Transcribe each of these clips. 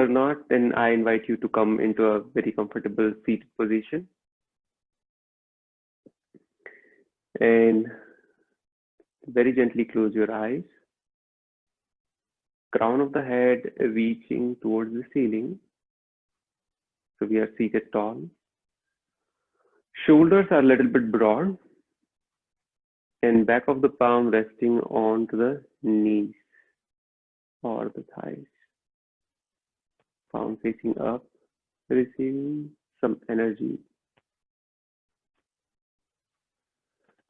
or not, then I invite you to come into a very comfortable seated position and very gently close your eyes. Crown of the head reaching towards the ceiling. So we are seated tall. Shoulders are a little bit broad and back of the palm resting onto the knees or the thighs. Palm facing up, receiving some energy.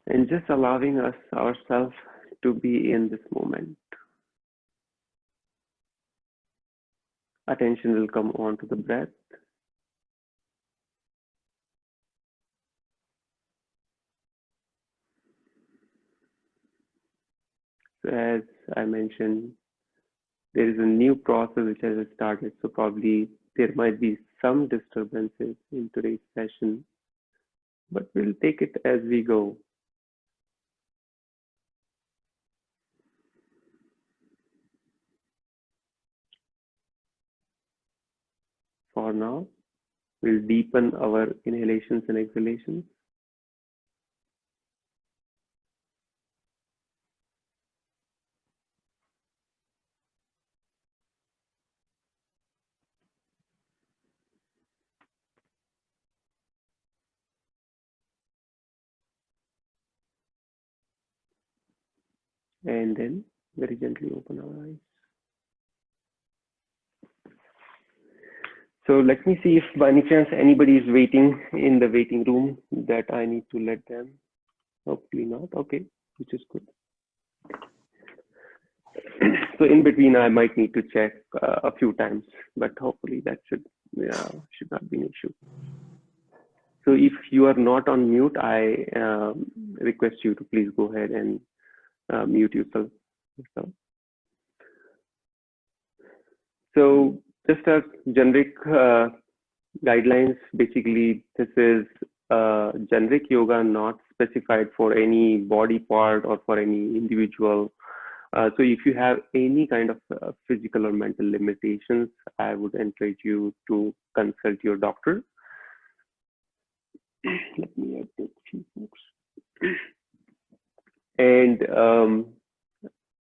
And just allowing ourselves to be in this moment. Attention will come onto the breath. So as I mentioned, there is a new process which has started. So probably there might be some disturbances in today's session, but we'll take it as we go. For now, we'll deepen our inhalations and exhalations. And then very gently open our eyes. So let me see if by any chance anybody is waiting in the waiting room that I need to let them. Hopefully not. Okay, which is good. So in between, I might need to check a few times, but hopefully that should not be an issue. So if you are not on mute, I request you to please go ahead and mute yourself. So just as generic guidelines, basically this is generic yoga, not specified for any body part or for any individual. So if you have any kind of physical or mental limitations, I would encourage you to consult your doctor. Let me add a few notes. And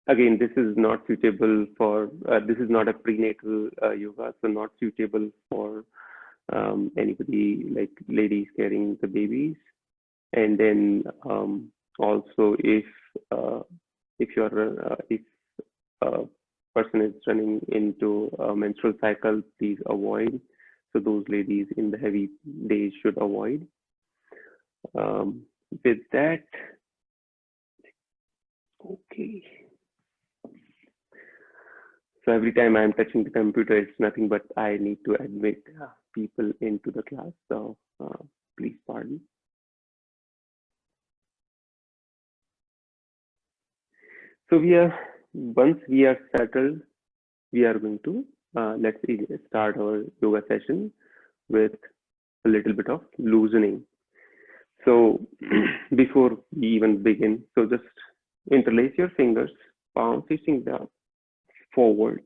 again, this is not suitable for, this is not a prenatal yoga, so not suitable for anybody like ladies carrying the babies. And then also if a person is running into a menstrual cycle, please avoid. So those ladies in the heavy days should avoid. With that, okay. So every time I'm touching the computer, it's nothing but I need to admit people into the class. So please pardon. So once we are settled, we are going to let's start our yoga session with a little bit of loosening. So before we even begin, so just interlace your fingers, palm facing down, forward,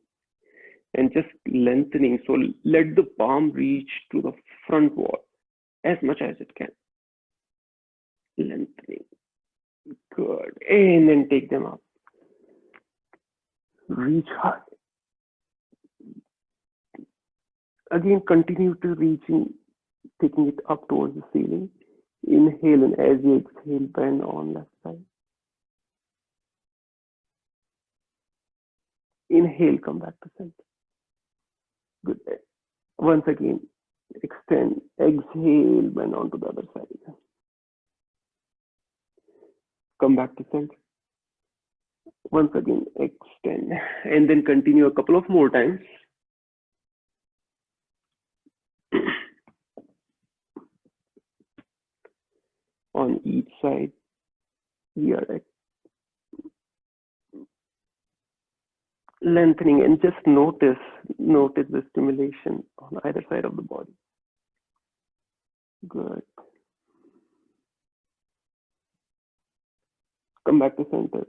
and just lengthening. So let the palm reach to the front wall as much as it can. Lengthening. Good. And then take them up. Reach high. Again, continue to reaching, taking it up towards the ceiling. Inhale, and as you exhale, bend on left side. Inhale, come back to center. Good. Once again, extend, exhale, bend onto the other side. Come back to center. Once again, extend, and then continue a couple of more times. On each side, we are lengthening, and just notice the stimulation on either side of the body. Good. Come back to center.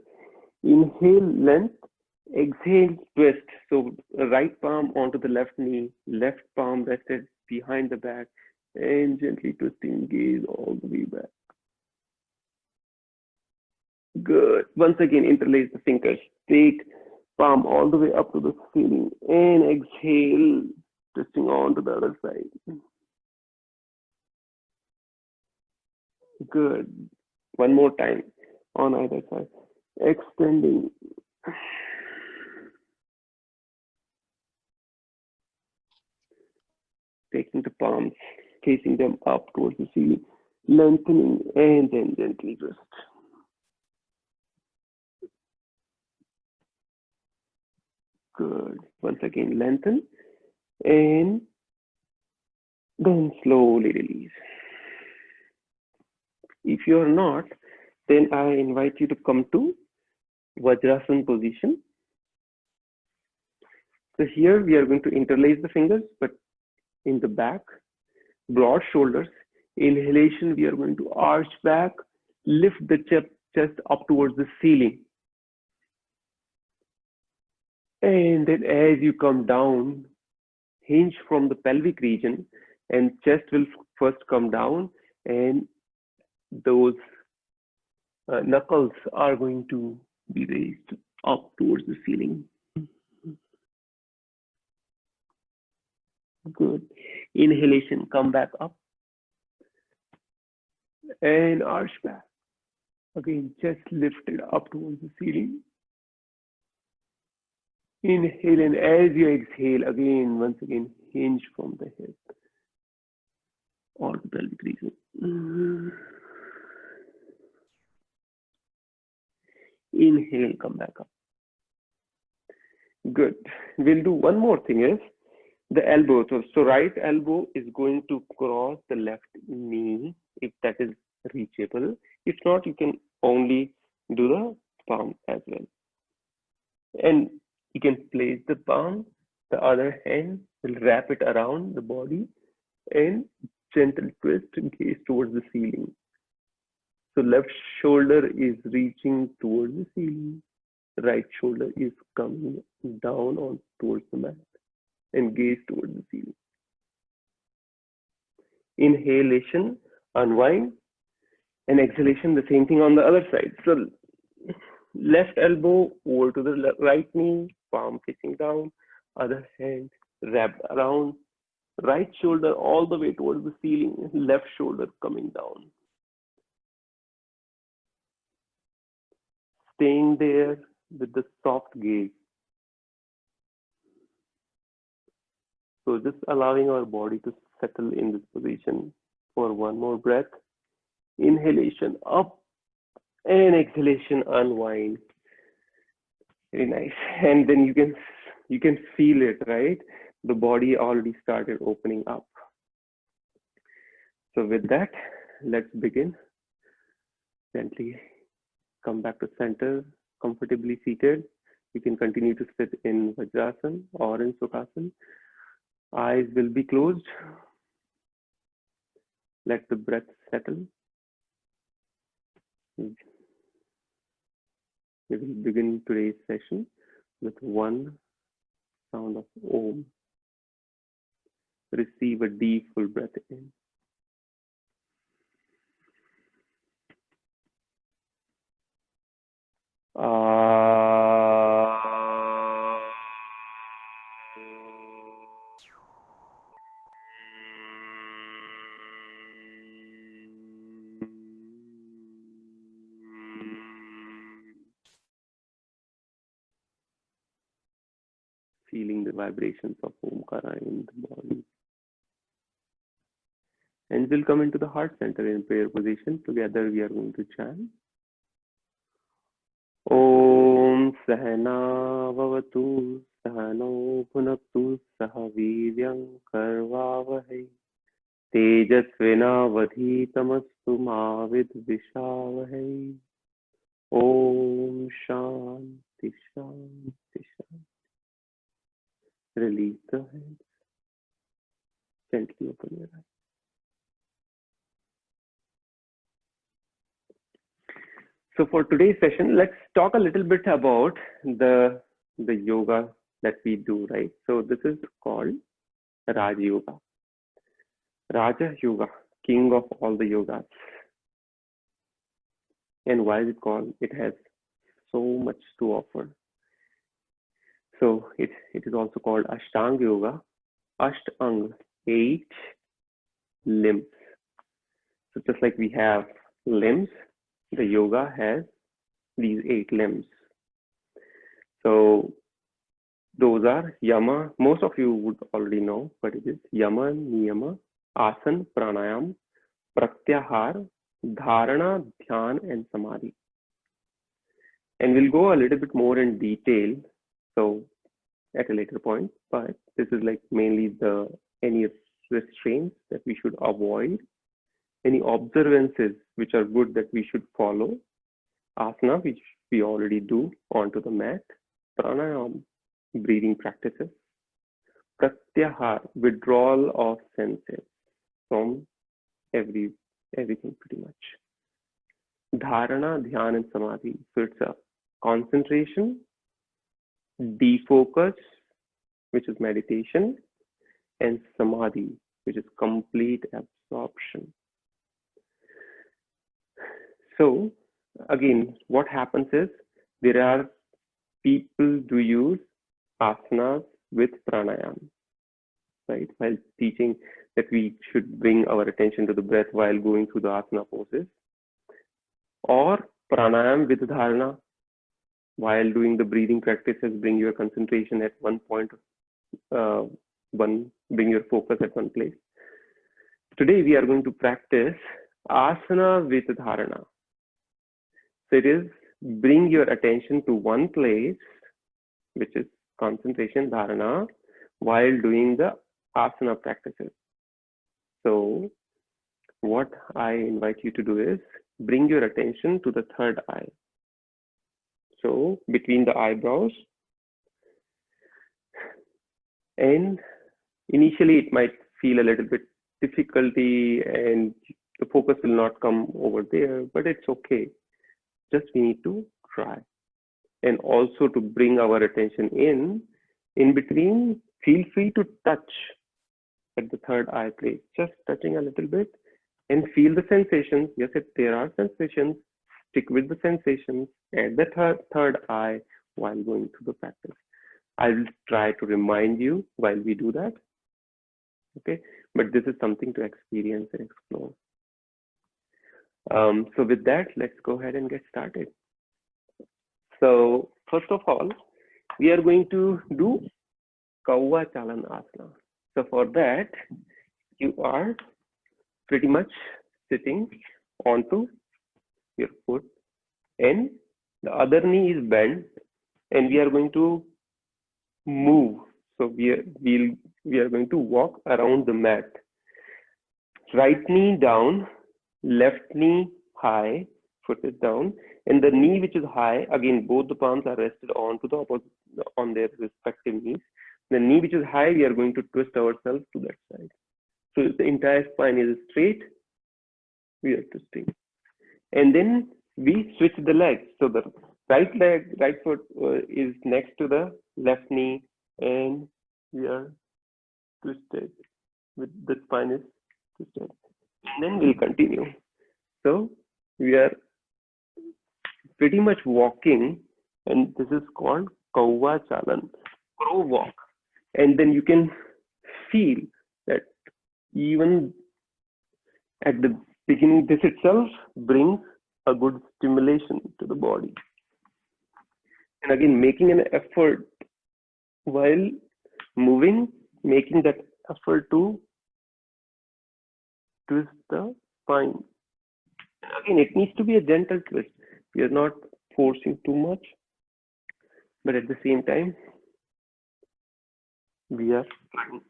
Inhale, length. Exhale, twist. So right palm onto the left knee, left palm rested behind the back, and gently twisting, gaze all the way back. Good. Once again, interlace the fingers. Take palm all the way up to the ceiling and exhale, twisting on to the other side. Good. One more time on either side. Extending. Taking the palms, facing them up towards the ceiling, lengthening, and then gently twist. Good. Once again, lengthen and then slowly release. If you are not, then I invite you to come to Vajrasana position. So here we are going to interlace the fingers, but in the back, broad shoulders. Inhalation, we are going to arch back, lift the chest up towards the ceiling. And then as you come down, hinge from the pelvic region, and chest will first come down, and those knuckles are going to be raised up towards the ceiling. Good. Inhalation, come back up and arch back. Again, chest lifted up towards the ceiling. Inhale, and as you exhale, again, once again, hinge from the hip or the pelvic region. Inhale, come back up. Good. We'll do one more thing is the elbow. So right elbow is going to cross the left knee if that is reachable. If not, you can only do the palm as well. And you can place the palm, the other hand will wrap it around the body and gentle twist and gaze towards the ceiling. So left shoulder is reaching towards the ceiling. Right shoulder is coming down on towards the mat and gaze towards the ceiling. Inhalation, unwind, and exhalation, the same thing on the other side. So left elbow over to the right knee, palm facing down, other hand wrapped around, right shoulder all the way towards the ceiling, left shoulder coming down. Staying there with the soft gaze. So just allowing our body to settle in this position for one more breath. Inhalation up and exhalation unwind. Very nice. And then you can feel it, right? The body already started opening up. So with that, let's begin. Gently come back to center, comfortably seated. You can continue to sit in Vajrasana or in Sukhasana. Eyes will be closed. Let the breath settle. We will begin today's session with one sound of Om. Receive a deep full breath in. Feeling the vibrations of Omkara in the body. And we'll come into the heart center in prayer position. Together we are going to chant. Om Sahana Vavatu Sahano Bhunaktu Sahaviryam Karvavahai Tejasvina Vadhitamastu Ma Vidvishavahai. Om Shanti Shanti Shanti. Release the hands. Gently open your eyes. So for today's session, let's talk a little bit about the the yoga that we do, right? So this is called Raja Yoga. Raja Yoga, king of all the yogas. And why is it called? It has so much to offer. So it is also called Ashtang Yoga. Ashtang, 8 limbs. So just like we have limbs, the yoga has these 8 limbs. So those are yama. Most of you would already know, but it is yama, niyama, asan, pranayam, pratyahar, dharana, dhyan, and samadhi. And we'll go a little bit more in detail, so at a later point, but this is like mainly any restraints that we should avoid, any observances which are good that we should follow, asana, which we already do onto the mat, pranayam, breathing practices, pratyahar, withdrawal of senses from everything pretty much, dharana, dhyan, and samadhi. So it's a concentration, defocus, which is meditation, and samadhi, which is complete absorption. So again, what happens is there are people who use asanas with pranayam, right? While teaching that we should bring our attention to the breath while going through the asana poses, or pranayam with dharana. While doing the breathing practices, bring your concentration at one point, bring your focus at one place. Today we are going to practice asana with dharana. So it is bring your attention to one place, which is concentration, dharana, while doing the asana practices. So what I invite you to do is bring your attention to the third eye. So between the eyebrows, and initially it might feel a little bit difficulty and the focus will not come over there, but it's okay. Just we need to try. And also to bring our attention in between, feel free to touch at the third eye place, just touching a little bit and feel the sensations. Yes, if there are sensations, stick with the sensations at the third eye while going through the practice. I will try to remind you while we do that. Okay, but this is something to experience and explore. So with that, let's go ahead and get started. So first of all, we are going to do Kauva Chalan Asana. So for that, you are pretty much sitting onto your foot and the other knee is bent and we are going to move. So we are going to walk around the mat. Right knee down, left knee high, foot is down, and the knee which is high, again both the palms are rested onto the opposite on their respective knees. The knee which is high, we are going to twist ourselves to that side. So the entire spine is straight, we are twisting. And then we switch the legs. So the right foot is next to the left knee and we are twisted. With the spine is twisted. And then we'll continue. So we are pretty much walking and this is called Kauva Chalan, crow walk. And then you can feel that even at the beginning, this itself brings a good stimulation to the body. And again, making an effort while moving, making that effort to twist the spine. And again, it needs to be a gentle twist. We are not forcing too much, but at the same time, we are trying.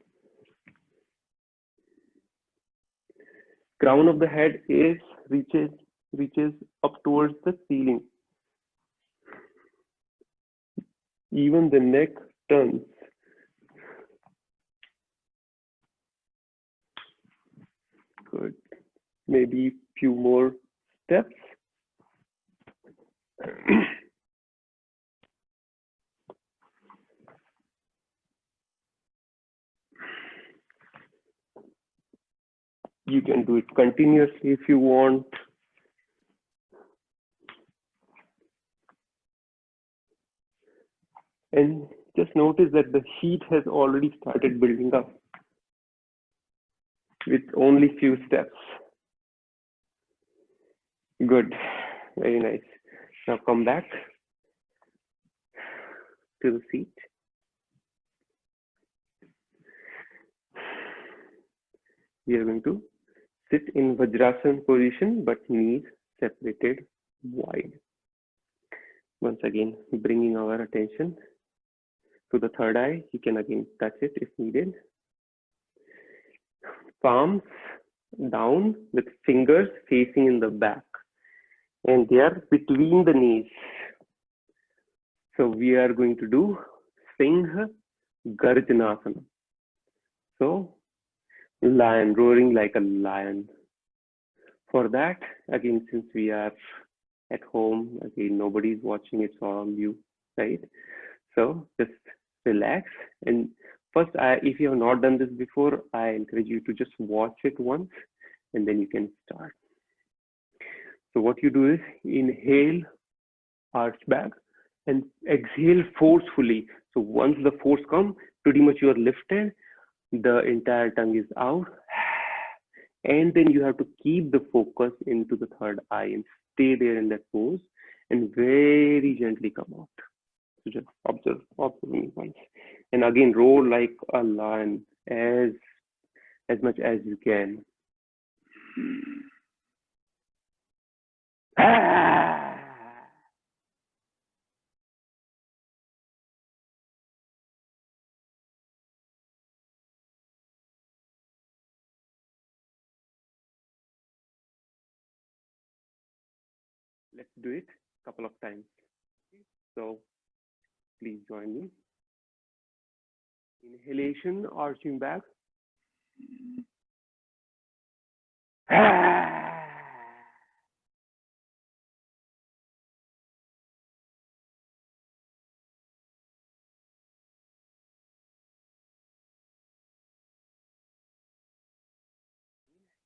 Crown of the head is reaches up towards the ceiling. Even the neck turns. Good. Maybe few more steps. You can do it continuously if you want. And just notice that the heat has already started building up with only few steps. Good, very nice. Now come back to the seat. We are going to sit in Vajrasana position, but knees separated wide. Once again, bringing our attention to the third eye. You can again touch it if needed. Palms down with fingers facing in the back, and they are between the knees. So we are going to do Singha Garjanasana. So lion, roaring like a lion. For that, again, since we are at home, again, nobody's watching, it's all you, right? So just relax. And first, if you have not done this before, I encourage you to just watch it once, and then you can start. So what you do is inhale, arch back, and exhale forcefully. So once the force comes, pretty much you are lifted, the entire tongue is out, and then you have to keep the focus into the third eye and stay there in that pose, and very gently come out. So just observe me once, and again roar like a lion as much as you can. Let's do it a couple of times. So please join me. Inhalation, arching back.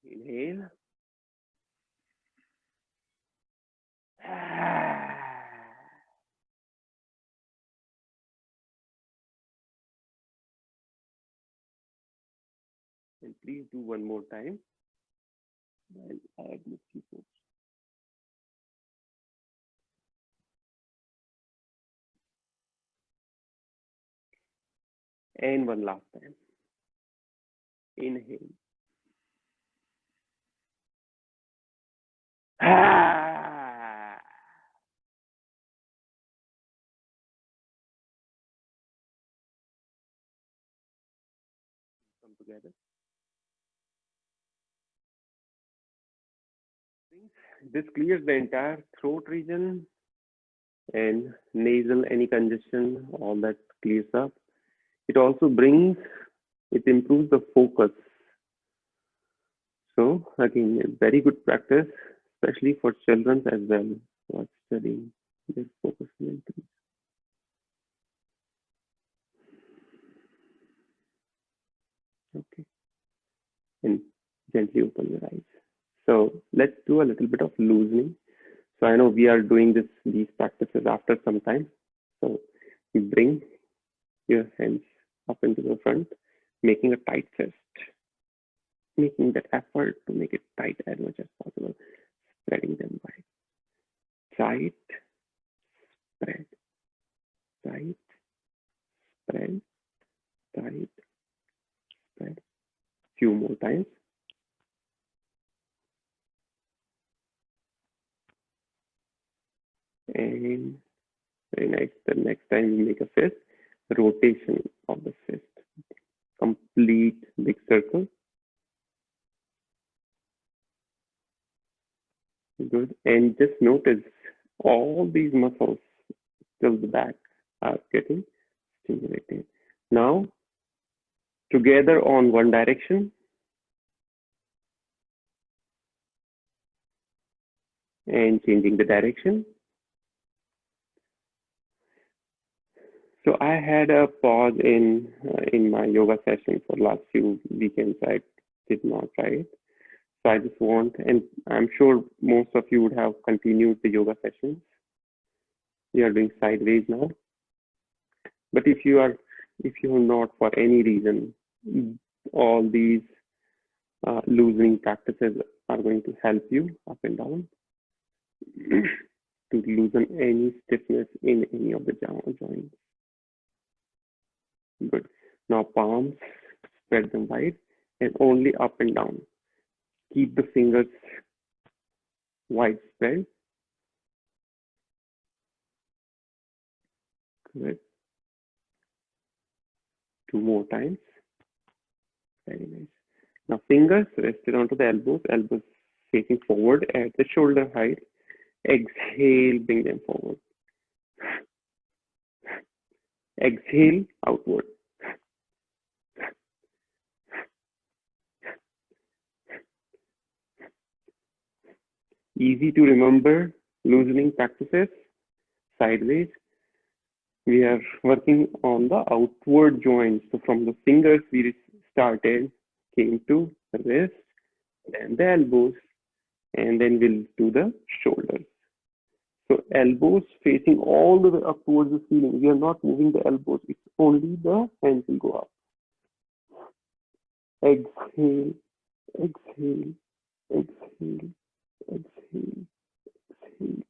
Inhale. And please do one more time. I'll add a few folks. And one last time. Inhale. Come together. This clears the entire throat region and nasal, any congestion, all that clears up. It also improves the focus. So again, a very good practice, especially for children as well who are studying. Their focus will increase. Okay, and gently open your eyes. So let's do a little bit of loosening. So I know we are doing these practices after some time. So you bring your hands up into the front, making a tight fist, making that effort to make it tight as much as possible, spreading them wide. Tight, spread, tight, spread, tight, spread. Few more times. And very nice. The next time you make a fist, rotation of the fist. Complete big circle. Good. And just notice all these muscles till the back are getting stimulated. Now, together on one direction. And changing the direction. So I had a pause in my yoga session for last few weekends. I did not try it. So I just want, and I'm sure most of you would have continued the yoga sessions. We are doing sideways now. But if you are not for any reason, all these loosening practices are going to help you up and down to loosen any stiffness in any of the joints. Good. Now palms, spread them wide and only up and down. Keep the fingers widespread. Good. 2 more times. Very nice. Now fingers rested onto the elbows, elbows facing forward at the shoulder height. Exhale, bring them forward. Exhale, outward. Easy to remember loosening practices. Sideways. We are working on the outward joints. So from the fingers we started, came to the wrist, then the elbows, and then we'll do the shoulders. So elbows facing all the way up towards the ceiling. We are not moving the elbows. It's only the hands will go up. Exhale, exhale, exhale, exhale, exhale,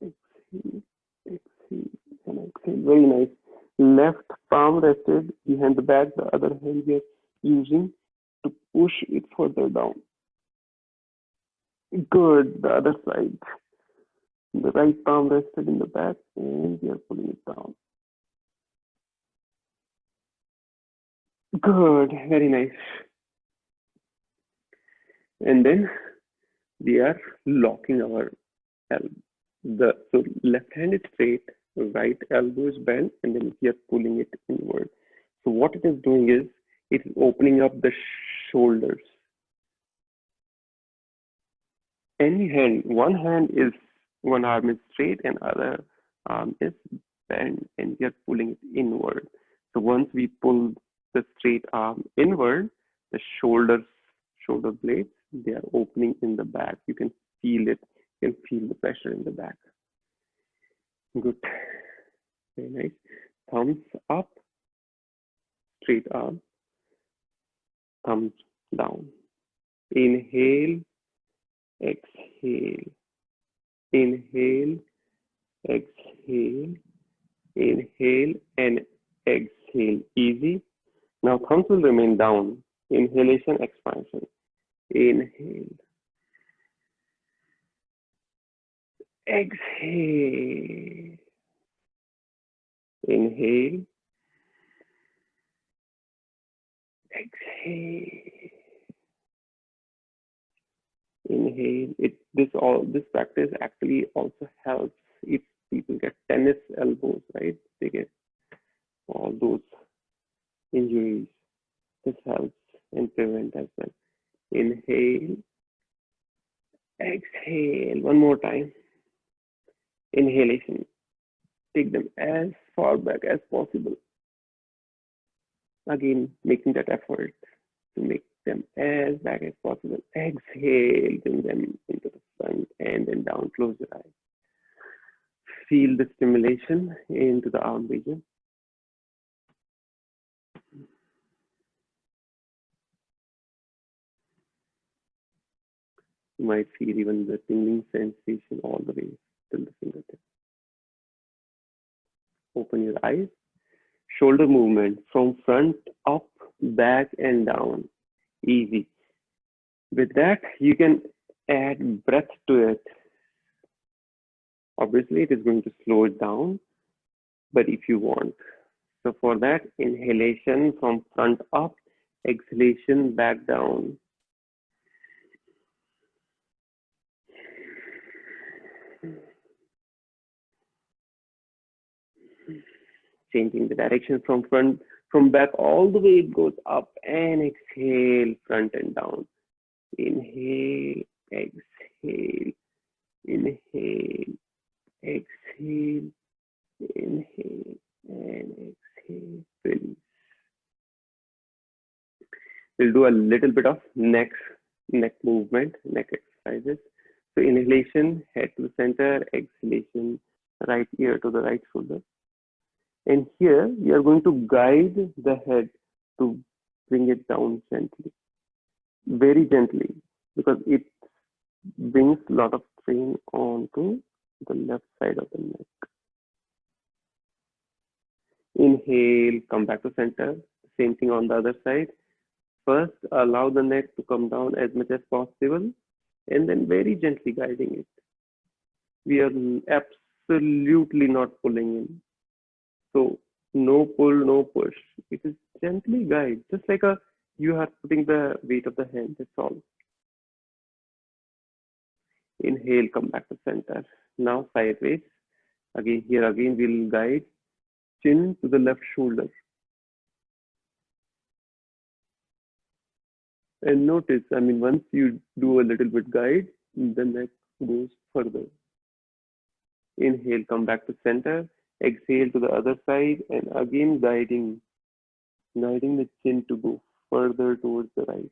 exhale, exhale, and exhale. Very nice. Left palm rested behind the back. The other hand we are using to push it further down. Good. The other side. The right palm rested in the back and we are pulling it down. Good. Very nice. And then we are locking our elbow. So left hand is straight, right elbow is bent, and then we are pulling it inward. So what it is doing is it is opening up the shoulders. One arm is straight and other arm is bent, and we are pulling it inward. So once we pull the straight arm inward, the shoulder blades, they are opening in the back. You can feel it. You can feel the pressure in the back. Good. Very nice. Thumbs up, straight arm, thumbs down. Inhale, exhale. Inhale, exhale. Inhale and exhale. Easy. Now thumbs will remain down. Inhalation, expansion. Inhale. Exhale. Inhale. Exhale. Inhale. This practice actually also helps if people get tennis elbows, right? They get all those injuries. This helps and prevent as well. Inhale. Exhale. One more time. Inhalation. Take them as far back as possible. Again, making that effort to make them as back as possible. Exhale, bring them into the front and then down. Close your eyes. Feel the stimulation into the arm region. You might feel even the tingling sensation all the way till the fingertips. Open your eyes. Shoulder movement from front, up, back, and down. Easy. With that, you can add breath to it. Obviously, it is going to slow it down, but if you want. So for that, inhalation from front up, exhalation back down. Changing the direction from back all the way it goes up, and exhale front and down. Inhale, exhale, inhale, exhale, inhale, and exhale. Release. We'll do a little bit of neck neck movement, neck exercises. So inhalation, head to the center, exhalation, right ear to the right shoulder. And here we are going to guide the head to bring it down gently, very gently, because it brings a lot of strain onto the left side of the neck. Inhale, come back to center. Same thing on the other side. First, allow the neck to come down as much as possible, and then very gently guiding it. We are absolutely not pulling in. So no pull, no push. It is gently guide, just like you are putting the weight of the hand. That's all. Inhale, come back to center. Now sideways. Again, we'll guide chin to the left shoulder. And notice, once you do a little bit guide, the neck goes further. Inhale, come back to center. Exhale to the other side, and again guiding the chin to go further towards the right.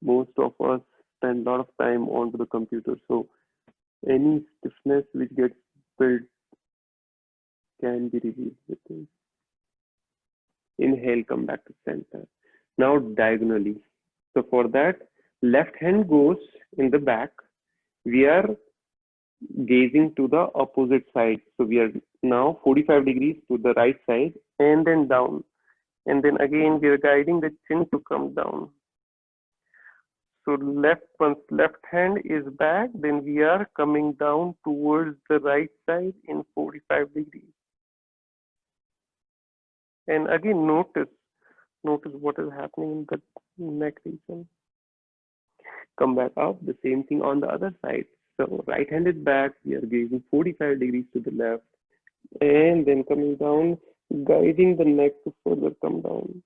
Most of us spend a lot of time onto the computer, so any stiffness which gets built can be released with this. Inhale, come back to center. Now diagonally. So for that, left hand goes in the back. We are gazing to the opposite side. So we are now 45 degrees to the right side and then down. And then again, we are guiding the chin to come down. So once left hand is back, then we are coming down towards the right side in 45 degrees. And again, notice what is happening in the neck region. Come back up, the same thing on the other side. So right hand is back, we are gazing 45 degrees to the left, and then coming down, guiding the neck to further come down.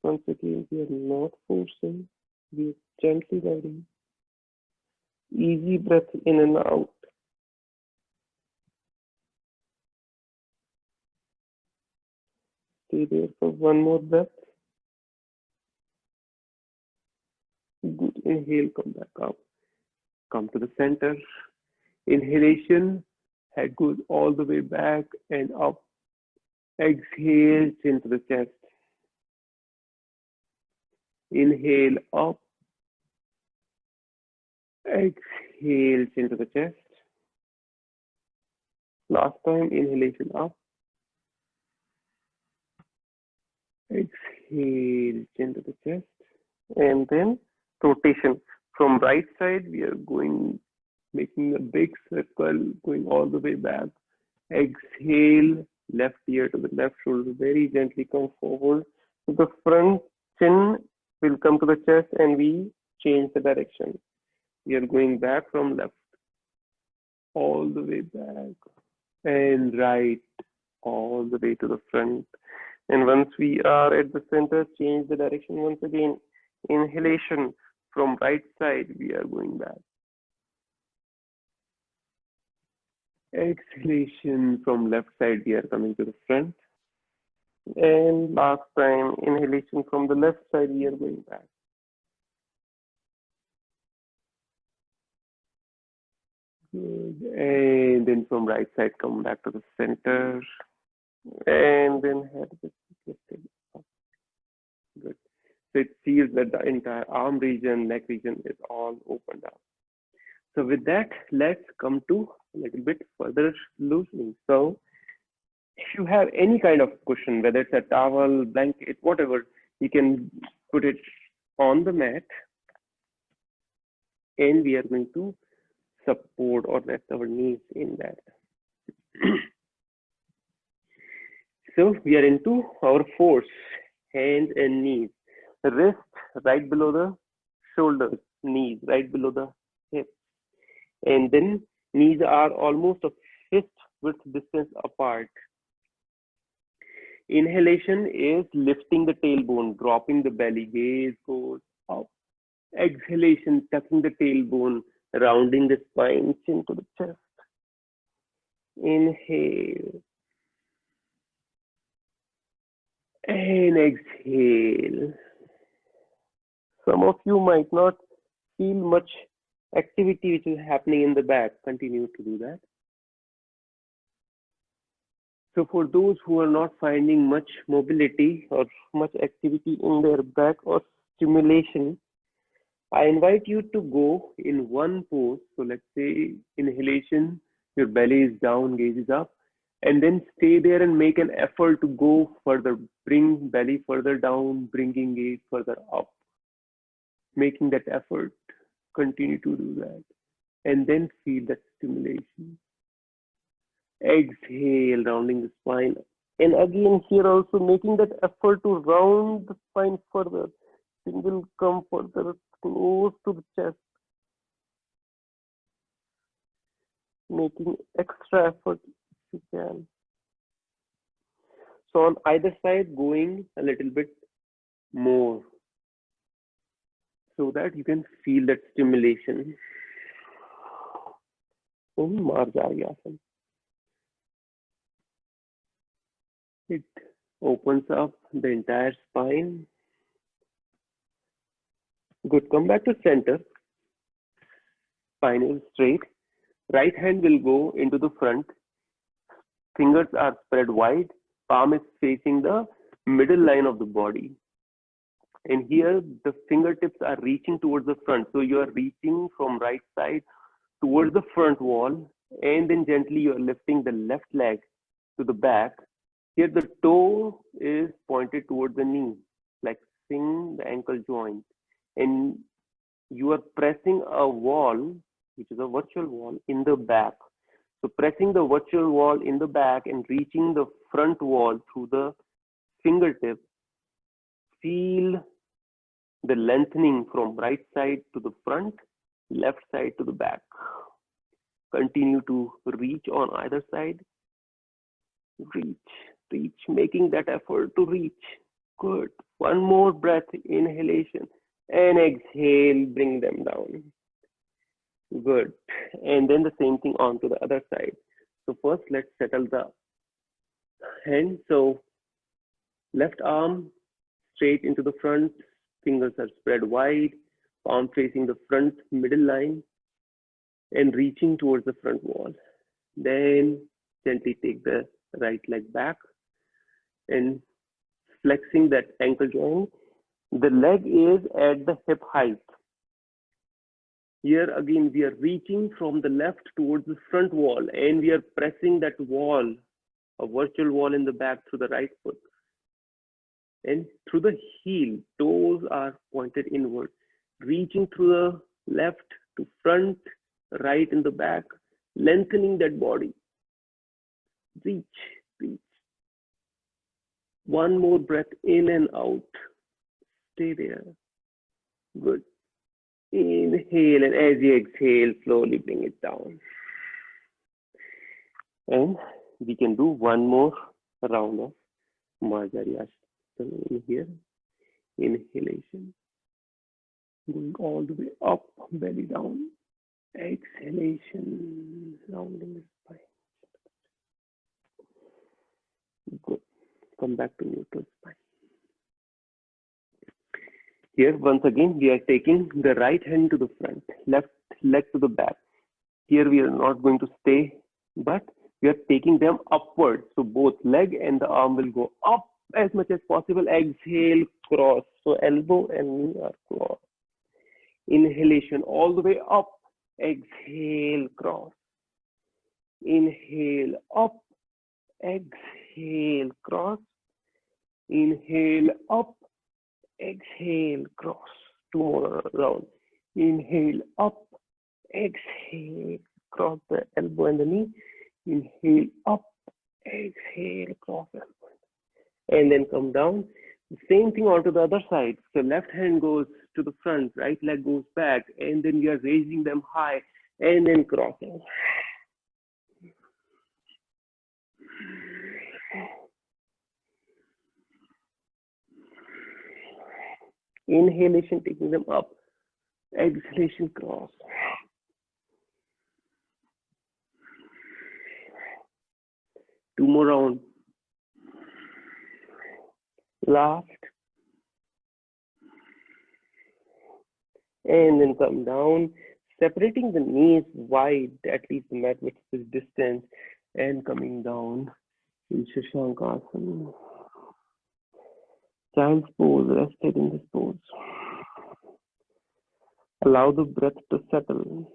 Once again, we are not forcing, we are gently guiding. Easy breath in and out. Stay there for one more breath. Good. Inhale, come back up. Come to the center. Inhalation, head goes all the way back and up. Exhale, chin to the chest. Inhale, up. Exhale, chin to the chest. Last time, inhalation up. Exhale, chin to the chest. And then rotation. From right side, we are making a big circle, going all the way back. Exhale, left ear to the left shoulder, very gently come forward. So the front chin will come to the chest and we change the direction. We are going back from left, all the way back, and right, all the way to the front. And once we are at the center, change the direction once again. Inhalation from right side, we are going back. Exhalation from left side, we are coming to the front. And last time, inhalation from the left side, we are going back. Good. And then from right side, come back to the center. And then head lifted up. Good. So it feels that the entire arm region, neck region is all opened up. So with that, let's come to a little bit further loosening. So if you have any kind of cushion, whether it's a towel, blanket, whatever, you can put it on the mat. And we are going to support or rest our knees in that. So we are into our force, hands and knees. Wrist right below the shoulders, knees right below the hips. And then knees are almost a fist width distance apart. Inhalation is lifting the tailbone, dropping the belly, gaze goes up. Exhalation, tucking the tailbone, rounding the spine, chin to the chest. Inhale. And exhale. Some of you might not feel much activity which is happening in the back. Continue to do that. So for those who are not finding much mobility or much activity in their back or stimulation, I invite you to go in one pose. So let's say inhalation, your belly is down, gaze is up, and then stay there and make an effort to go further. Bring belly further down, bringing gaze further up. Making that effort, continue to do that. And then feel that stimulation. Exhale, rounding the spine. And again, here also making that effort to round the spine further. Single come further close to the chest. Making extra effort if you can. So on either side, going a little bit more so that you can feel that stimulation. Marjariasana. It opens up the entire spine. Good. Come back to center. Spine is straight. Right hand will go into the front. Fingers are spread wide. Palm is facing the middle line of the body. And here the fingertips are reaching towards the front. So you are reaching from right side towards the front wall. And then gently you are lifting the left leg to the back. Here the toe is pointed towards the knee, flexing the ankle joint. And you are pressing a wall, which is a virtual wall, in the back. So pressing the virtual wall in the back and reaching the front wall through the fingertip. Feel the lengthening from right side to the front, left side to the back. Continue to reach on either side. Reach, making that effort to reach. Good. One more breath, inhalation, and exhale, bring them down. Good. And then the same thing on to the other side. So first, let's settle the hand. So left arm straight into the front, fingers are spread wide, palm facing the front middle line, and reaching towards the front wall. Then gently take the right leg back and flexing that ankle joint. The leg is at the hip height. Here again, we are reaching from the left towards the front wall and we are pressing that wall, a virtual wall in the back through the right foot. And through the heel, toes are pointed inward, reaching through the left to front, right in the back, lengthening that body. Reach. One more breath in and out. Stay there. Good. Inhale, and as you exhale, slowly bring it down. And we can do one more round of Marjariasana in here. Inhalation. Going all the way up, belly down. Exhalation, rounding the spine. Good. Come back to neutral spine. Here, once again, we are taking the right hand to the front, left leg to the back. Here, we are not going to stay, but we are taking them upward. So both leg and the arm will go up as much as possible. Exhale, cross. So elbow and knee are crossed. Inhalation all the way up. Exhale, cross. Inhale, up. Exhale, cross. Inhale, up. Exhale, cross. Two more rounds. Inhale, up. Exhale, cross the elbow and the knee. Inhale, up. Exhale, cross elbow. And then come down. The same thing onto the other side. So left hand goes to the front, right leg goes back, and then we are raising them high and then crossing. Inhalation, taking them up. Exhalation, cross. Two more rounds. Last. and then come down, separating the knees wide, at least the mat width is distance, and coming down in Shashankasana. Child's pose, rested in this pose. Allow the breath to settle.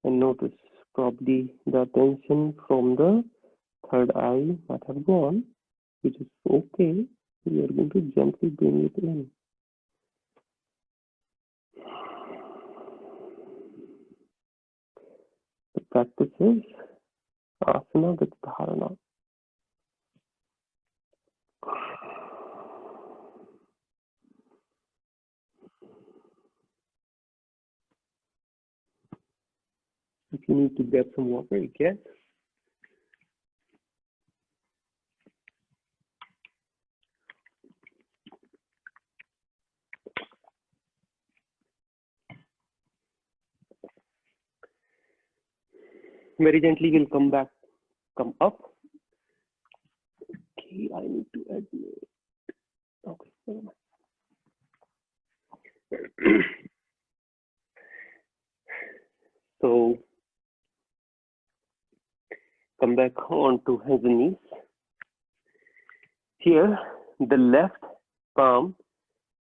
And notice probably the attention from the third eye might have gone, which is okay. We are going to gently bring it in. The practice is asana with dharana. If you need to get some water, you can. Very gently we'll come up. Okay, I need to admit. Okay, never mind. So come back onto hands and knees. Here, the left palm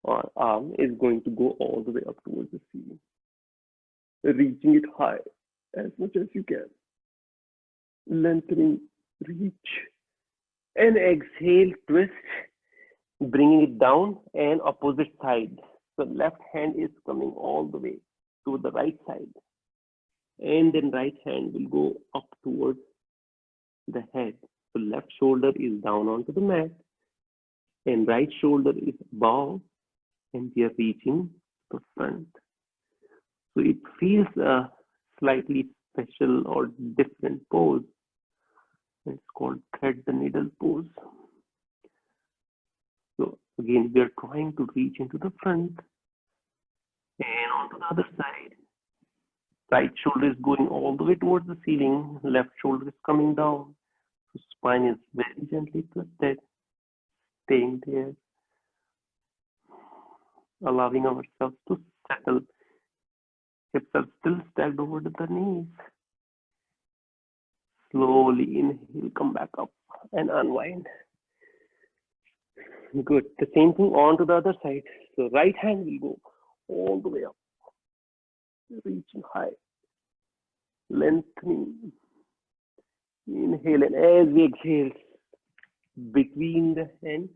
or arm is going to go all the way up towards the ceiling, reaching it high as much as you can. Lengthening, reach, and exhale, twist, bringing it down and opposite side. So left hand is coming all the way to the right side, and then right hand will go up towards the head. So left shoulder is down onto the mat, and right shoulder is above, and we are reaching the front. So it feels a slightly special or different pose. It's called thread the needle pose. So again, we are trying to reach into the front, and onto the other side. Right shoulder is going all the way towards the ceiling. Left shoulder is coming down. So spine is very gently twisted, staying there, allowing ourselves to settle. Hips are still stacked over the knees. Slowly inhale, come back up and unwind. Good. The same thing on to the other side. So right hand will go all the way up, reaching high, lengthening. Inhale, and as we exhale, between the hand,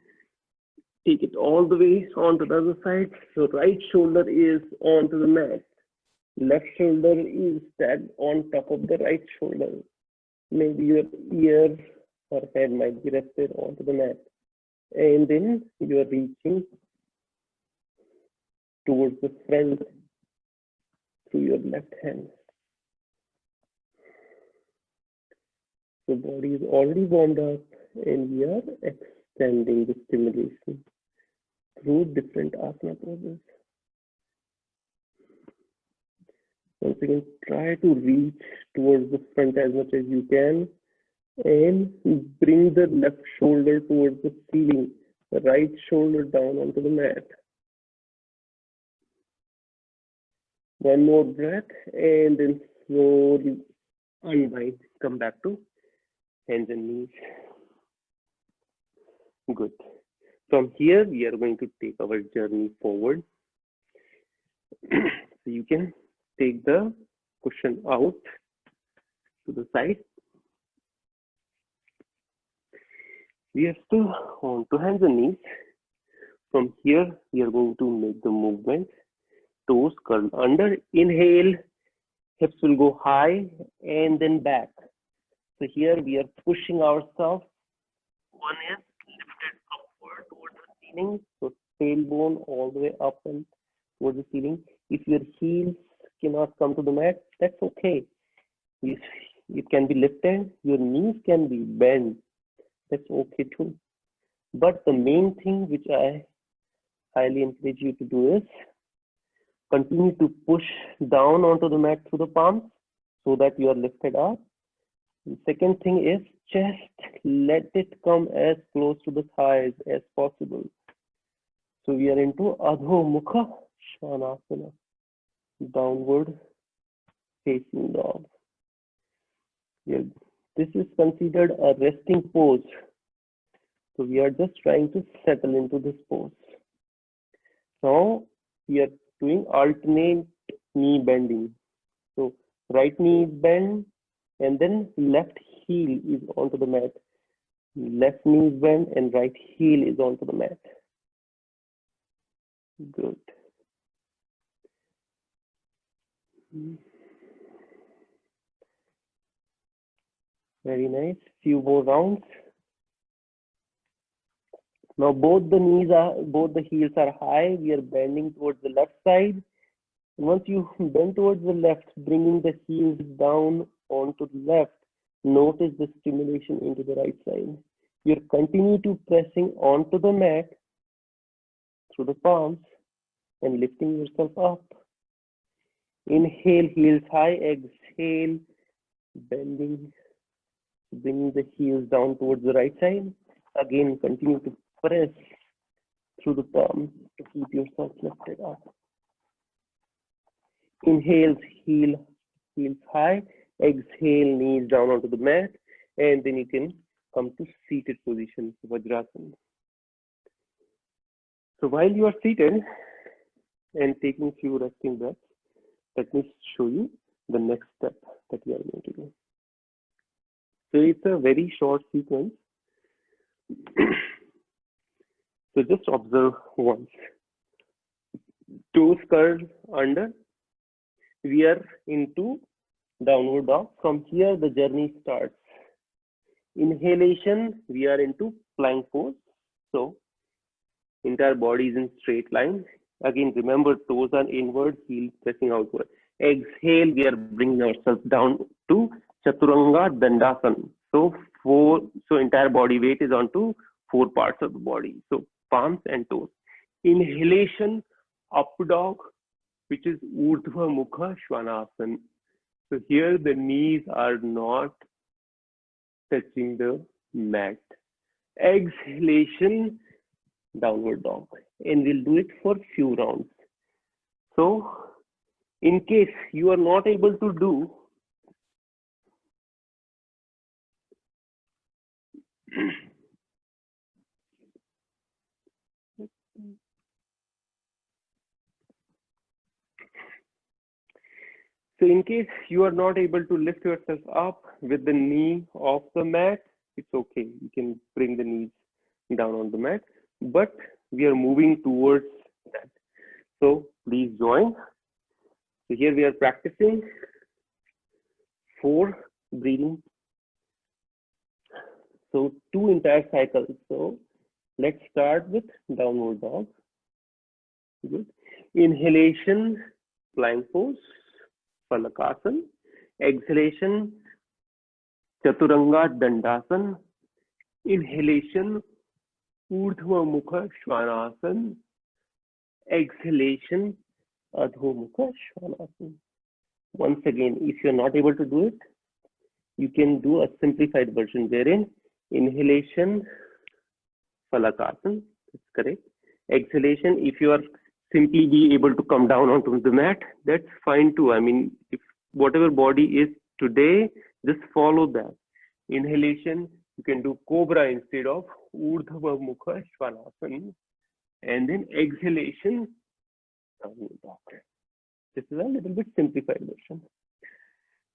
take it all the way onto the other side. So right shoulder is onto the mat. Left shoulder is stacked on top of the right shoulder. Maybe your ear or head might be rested onto the mat. And then you are reaching towards the front through your left hand. The body is already warmed up, and we are extending the stimulation through different asana poses. Once again, try to reach towards the front as much as you can, and bring the left shoulder towards the ceiling, the right shoulder down onto the mat. One more breath, and then slowly unwind. Come back to hands and knees. Good. From here, we are going to take our journey forward. So you can take the cushion out to the side. We are still on to hands and knees. From here, we are going to make the movement. Toes curl under. Inhale, hips will go high and then back. So here we are pushing ourselves. One is lifted upward towards the ceiling. So tailbone all the way up and towards the ceiling. If your heels cannot come to the mat, that's okay. It can be lifted. Your knees can be bent. That's okay too. But the main thing which I highly encourage you to do is continue to push down onto the mat through the palms so that you are lifted up. The second thing is chest, let it come as close to the thighs as possible. So we are into Adho Mukha Svanasana, downward facing dog. Here, this is considered a resting pose. So we are just trying to settle into this pose. Now we are doing alternate knee bending. So right knee is bent and then left heel is onto the mat. Left knee is bent and right heel is onto the mat. Good. Very nice. Few more rounds. Now both the heels are high. We are bending towards the left side. Once you bend towards the left, bringing the heels down onto the left, notice the stimulation into the right side. You continue to pressing onto the mat through the palms and lifting yourself up. Inhale, heels high. Exhale, bending, bringing the heels down towards the right side. Again, continue to press through the palms to keep yourself lifted up. Inhale, heels high. Exhale, knees down onto the mat. And then you can come to seated position, Vajrasana. So while you are seated and taking few resting breaths, let me show you the next step that we are going to do. So it's a very short sequence. So just observe once. Toes curled under. We are into downward dog. From here, the journey starts. Inhalation, we are into plank pose. So entire body is in straight line. Again, remember, toes are inward, heels pressing outward. Exhale, we are bringing ourselves down to Chaturanga Dandasana. So entire body weight is onto 4 parts of the body. So palms and toes. Inhalation, up dog, which is Urdhva Mukha Svanasana. So here the knees are not touching the mat. Exhalation, downward dog. And we'll do it for few rounds. So in case you are not able to do So in case you are not able to lift yourself up with the knee off the mat, it's okay. You can bring the knees down on the mat, but we are moving towards that. So please join. So here we are practicing 4 breathing. So 2 entire cycles. So let's start with downward dog. Good. Inhalation, plank pose. Falakasana. Exhalation, Chaturanga Dandasana. Inhalation, Urdhva Mukha Svanasana. Exhalation, Adho Mukha Svanasana. Once again, if you're not able to do it, you can do a simplified version wherein inhalation, Falakasana, that's correct. Exhalation, if you are simply be able to come down onto the mat, that's fine too. I mean, if whatever body is today, just follow that. Inhalation, you can do Cobra instead of Urdhva Mukha Svanasana. And then exhalation, this is a little bit simplified version.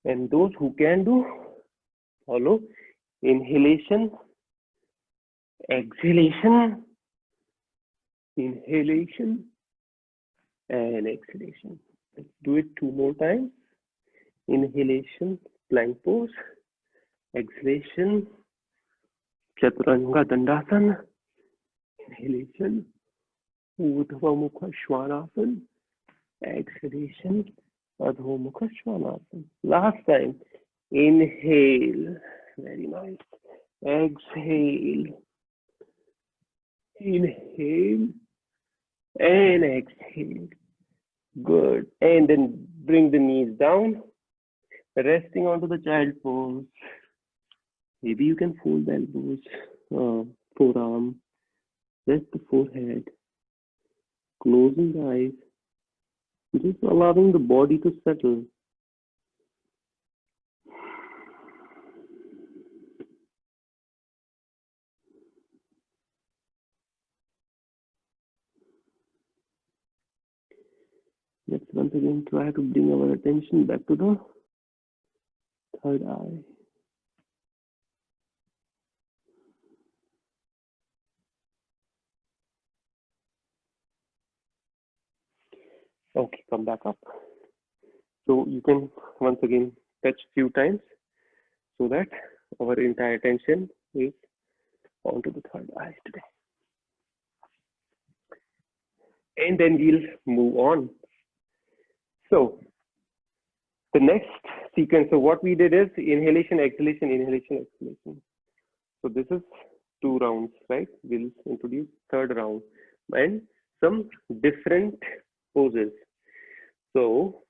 And those who can do, follow inhalation, exhalation, inhalation, and exhalation. Let's do it 2 more times. Inhalation, plank pose. Exhalation, Chaturanga Dandasana. Inhalation, Urdhva Mukha Svanasana. Exhalation, Adho Mukha Svanasana. Last time. Inhale. Very nice. Exhale. Inhale. And exhale. Good. And then bring the knees down, resting onto the child pose. Maybe you can fold the elbows, forearm, rest the forehead. Closing the eyes, just allowing the body to settle. Let's once again try to bring our attention back to the third eye. Okay, come back up. So you can once again touch few times so that our entire attention is onto the third eye today. And then we'll move on. So the next sequence, so what we did is inhalation, exhalation, inhalation, exhalation. So this is 2 rounds, right? We'll introduce third round and some different poses. So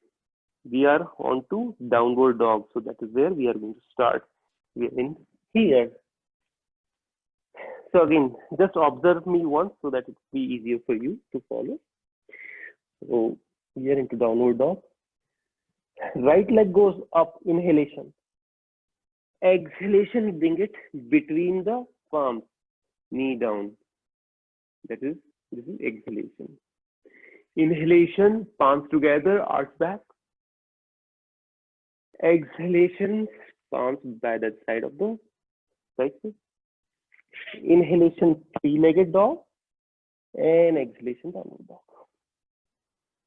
we are on to downward dog. So that is where we are going to start. We are in here. So again, just observe me once so that it will be easier for you to follow. So we are into downward dog. Right leg goes up, inhalation. Exhalation, bring it between the palms, knee down. This is exhalation. Inhalation, palms together, arch back. Exhalation, palms by the side of the right foot. Inhalation, three-legged dog, and exhalation, downward dog.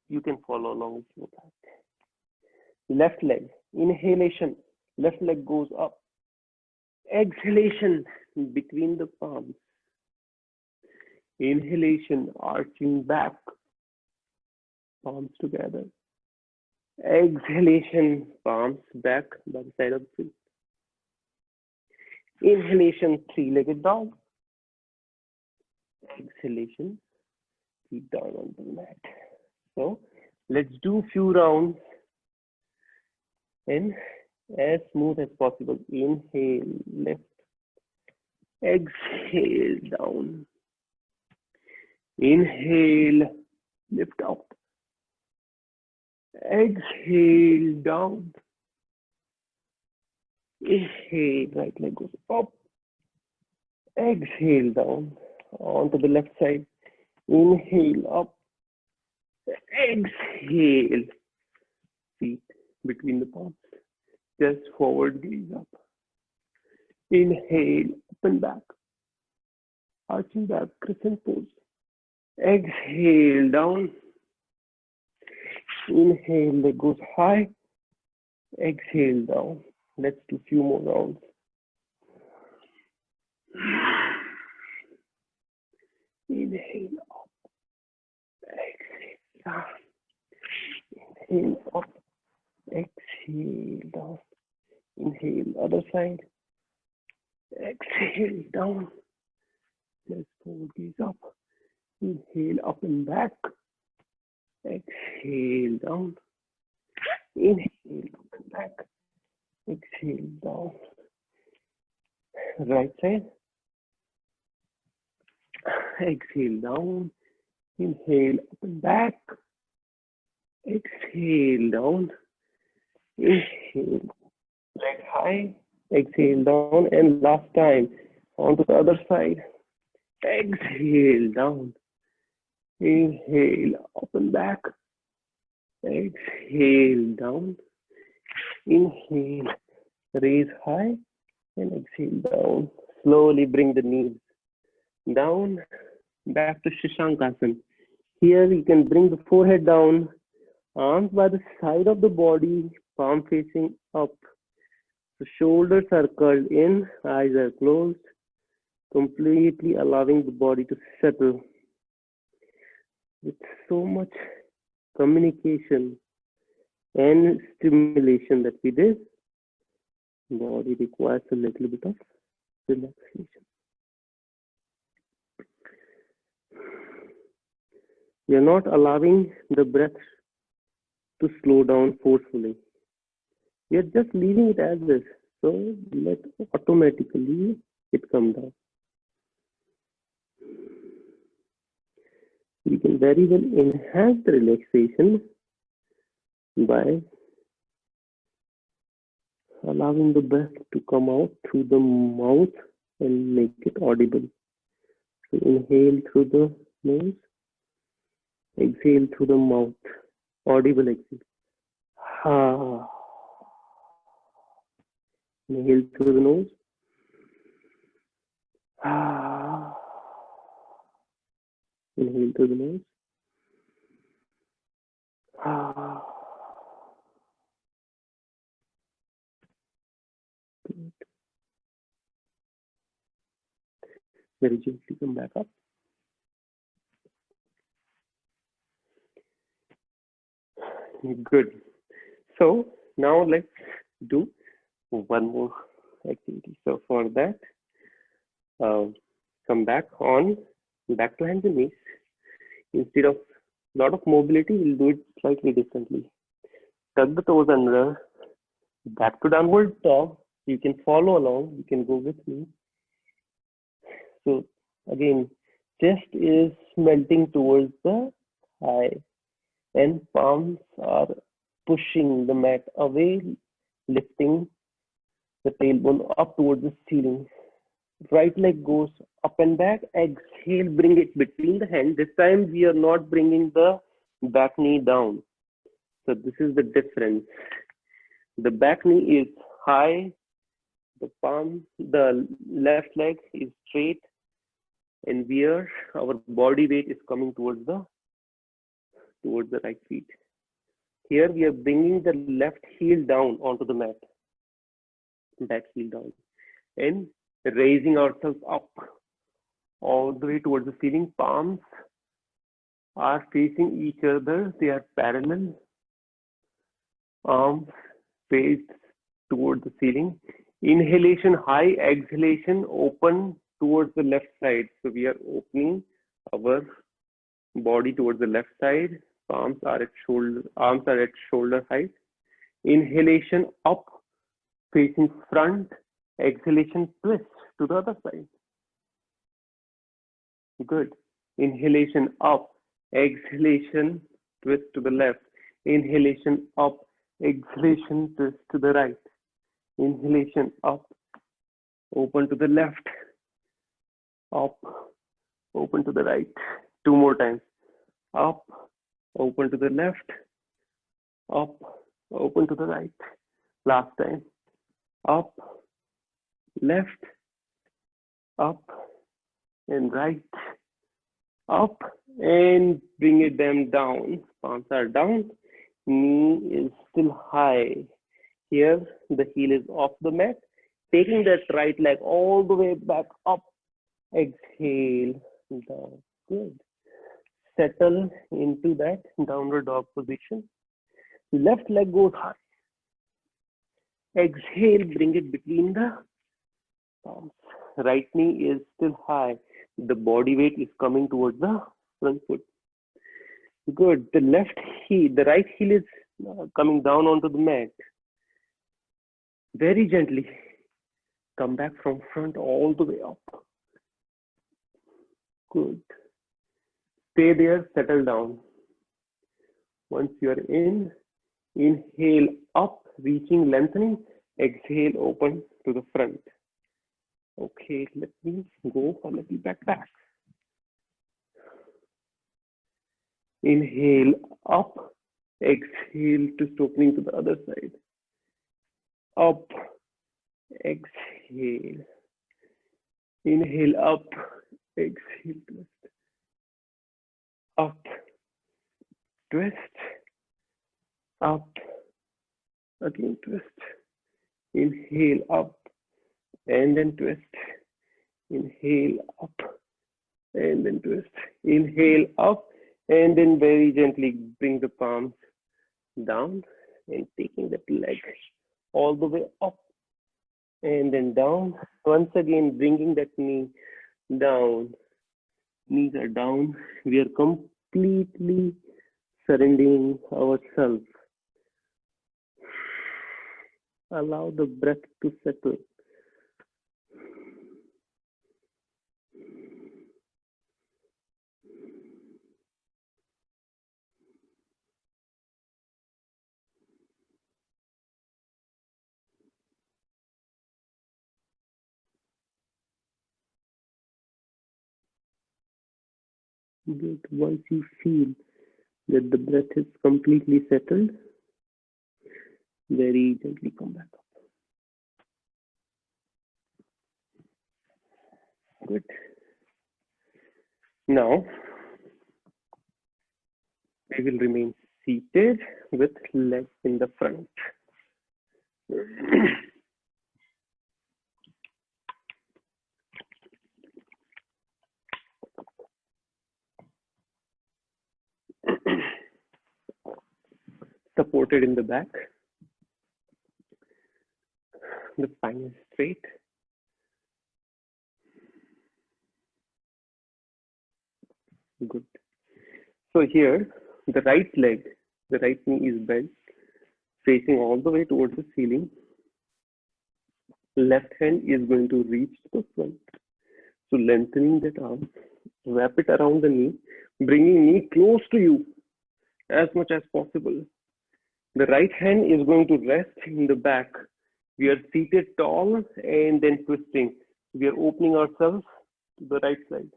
You can follow along with that. Left leg, inhalation, left leg goes up. Exhalation, between the palms. Inhalation, arching back, palms together. Exhalation, palms back by the side of the feet. Inhalation, three-legged dog. Exhalation, feet down on the mat. So let's do a few rounds and as smooth as possible. Inhale, lift. Exhale, down. Inhale, lift up. Exhale, down. Inhale, right leg goes up. Exhale, down. Onto the left side. Inhale, up. Exhale. Feet between the palms. Just forward, gaze up. Inhale, up and back. Arching back, crescent pose. Exhale, down. Inhale, leg goes high. Exhale, down. Let's do a few more rounds. Inhale, up. Exhale, down. Inhale, up. Exhale, down. Inhale, other side. Exhale, down. Let's forward, gaze up. Inhale, up and back. Exhale, down. Inhale, up and back. Exhale, down. Right side. Exhale, down. Inhale, up and back. Exhale, down. Inhale, leg high. Exhale, down. And last time, onto the other side. Exhale, down. Inhale, up and back. Exhale, down. Inhale, raise high. And exhale, down. Slowly bring the knees down. Back to Shashankasana. Here you can bring the forehead down. Arms by the side of the body. Palm facing up. The shoulders are curled in. Eyes are closed. Completely allowing the body to settle. With so much communication and stimulation that we did, body requires a little bit of relaxation. We are not allowing the breath to slow down forcefully. We are just leaving it as is. So let automatically it come down. You can very well enhance the relaxation by allowing the breath to come out through the mouth and make it audible. So inhale through the nose, exhale through the mouth, audible exhale. Ha. Inhale through the nose. Ha. Inhale through the nose. Ha. Good. Very gently come back up. Good. So now let's do one more activity. So for that, come back to hands and knees. Instead of a lot of mobility, we'll do it slightly differently. Tuck the toes under, back to downward dog. You can follow along. You can go with me. So again, chest is melting towards the thigh, and palms are pushing the mat away, lifting the tailbone up towards the ceiling. Right leg goes up and back. Exhale, bring it between the hands. This time we are not bringing the back knee down. So this is the difference. The back knee is high. The left leg is straight, and our body weight is coming towards the right feet. Here we are bringing the left heel down onto the mat, back heel down, and raising ourselves up all the way towards the ceiling. Palms are facing each other. They are parallel. Arms faced towards the ceiling. Inhalation high, exhalation open towards the left side. So we are opening our body towards the left side. Arms are at shoulder height. Inhalation up, facing front. Exhalation twist to the other side. Good. Inhalation up, exhalation twist to the left. Inhalation up, exhalation twist to the right. Inhalation up, open to the left. Up, open to the right. Two more times. Up, open to the left. Up, open to the right. Last time. Up, left, up, and right. Up, and bring it them down. Palms are down. Knee is still high. Here, the heel is off the mat. Taking that right leg all the way back up. Exhale down. Good. Settle into that downward dog position. Left leg goes high. Exhale, bring it between the palms. Right knee is still high. The body weight is coming towards the front foot. Good. The right heel is coming down onto the mat. Very gently. Come back from front all the way up. Good. Stay there, settle down. Once you are in, inhale up, reaching, lengthening. Exhale, open to the front. Okay, let me go a little back. Inhale up, exhale, twist opening to the other side. Up, exhale. Inhale up, exhale, twist. Up, twist. Up, again twist. Inhale up, and then twist. Inhale up, and then twist. Inhale up, and then very gently bring the palms down and taking that leg all the way up and then down. Once again, bringing that knee down. Knees are down. We are completely surrendering ourselves. Allow the breath to settle. Good. Once you feel that the breath is completely settled, very gently come back up. Good. Now, we will remain seated with legs in the front. Supported in the back. The spine is straight. Good. So here, the right leg, the right knee is bent, facing all the way towards the ceiling. Left hand is going to reach the front. So lengthening that arm, wrap it around the knee, bringing knee close to you as much as possible. The right hand is going to rest in the back. We are seated tall and then twisting. We are opening ourselves to the right side.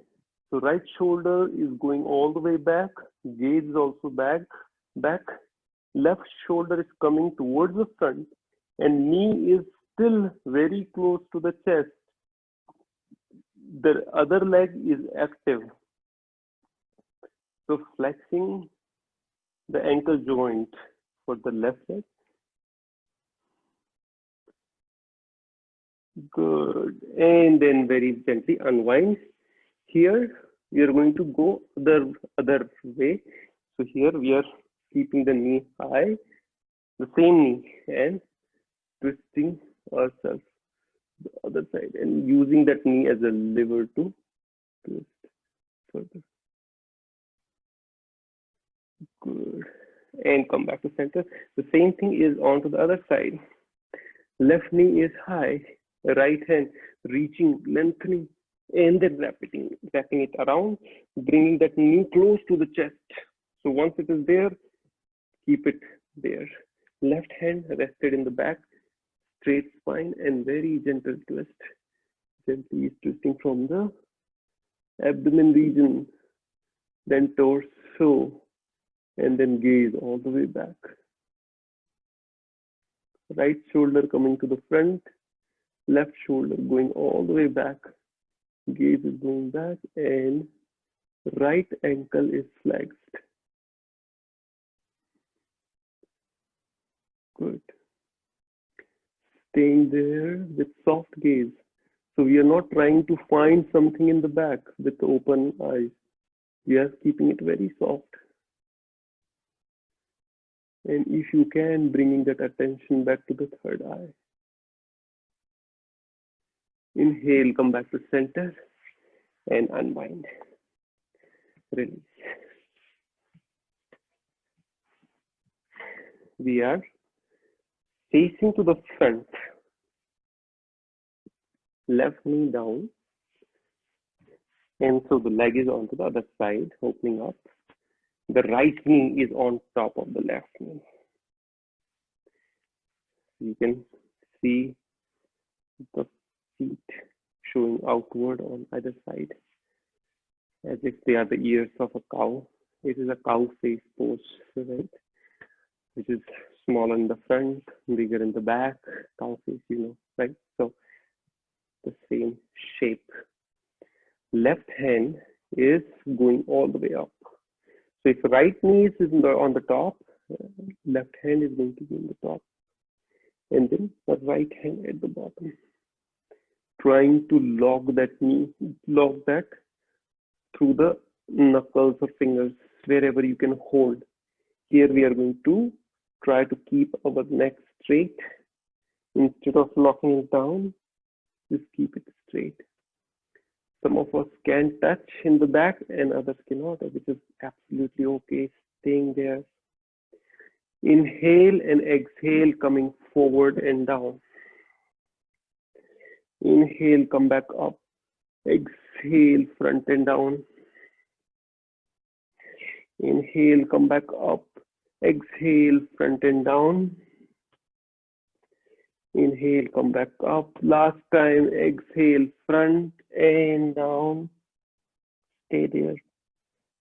So right shoulder is going all the way back. Gaze is also back. Left shoulder is coming towards the front and knee is still very close to the chest. The other leg is active. So flexing the ankle joint for the left leg. Good. And then very gently unwind. Here we are going to go the other way. So here we are keeping the knee high, the same knee, and twisting ourselves the other side and using that knee as a lever to twist further. Good. And come back to center. The same thing is on to the other side. Left knee is high, right hand reaching, lengthening, and then wrapping it around, bringing that knee close to the chest. So once it is there, keep it there. Left hand rested in the back, straight spine, and very gentle twist. Gently twisting from the abdomen region, then torso, and then gaze all the way back. Right shoulder coming to the front, left shoulder going all the way back. Gaze is going back, and right ankle is flexed. Good. Staying there with soft gaze. So we are not trying to find something in the back with open eyes. We are keeping it very soft. And if you can, bringing that attention back to the third eye. Inhale, come back to center and unwind. Release. We are facing to the front. Left knee down. And so the leg is onto the other side, opening up. The right knee is on top of the left knee. You can see the feet showing outward on either side, as if they are the ears of a cow. It is a cow face pose, right? Which is smaller in the front, bigger in the back. Cow face, right? So the same shape. Left hand is going all the way up. So if right knee is on the top, left hand is going to be on the top. And then the right hand at the bottom. Trying to lock that knee, lock that through the knuckles or fingers, wherever you can hold. Here we are going to try to keep our neck straight. Instead of locking it down, just keep it straight. Some of us can touch in the back and others cannot, which is absolutely okay. Staying there. Inhale and exhale, coming forward and down. Inhale, come back up. Exhale, front and down. Inhale, come back up. Exhale, front and down. Inhale, come back up. Last time, exhale, front and down. Stay there.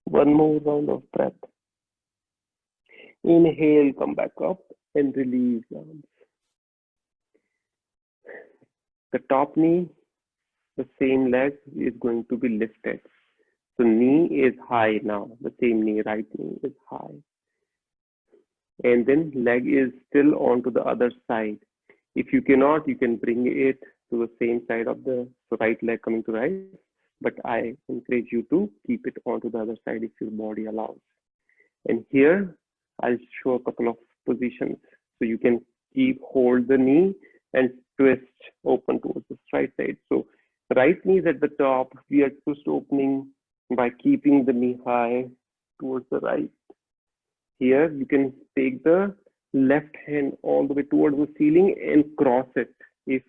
One more round of breath. Inhale, come back up and release arms. The top knee, the same leg is going to be lifted. So knee is high now. The same knee, right knee is high. And then leg is still onto the other side. If you cannot, you can bring it to the same side of the right leg coming to right. But I encourage you to keep it onto the other side if your body allows. And here, I'll show a couple of positions. So you can hold the knee and twist open towards the right side. So right knee is at the top. We are twist opening by keeping the knee high towards the right. Here, you can take the left hand all the way towards the ceiling and cross it if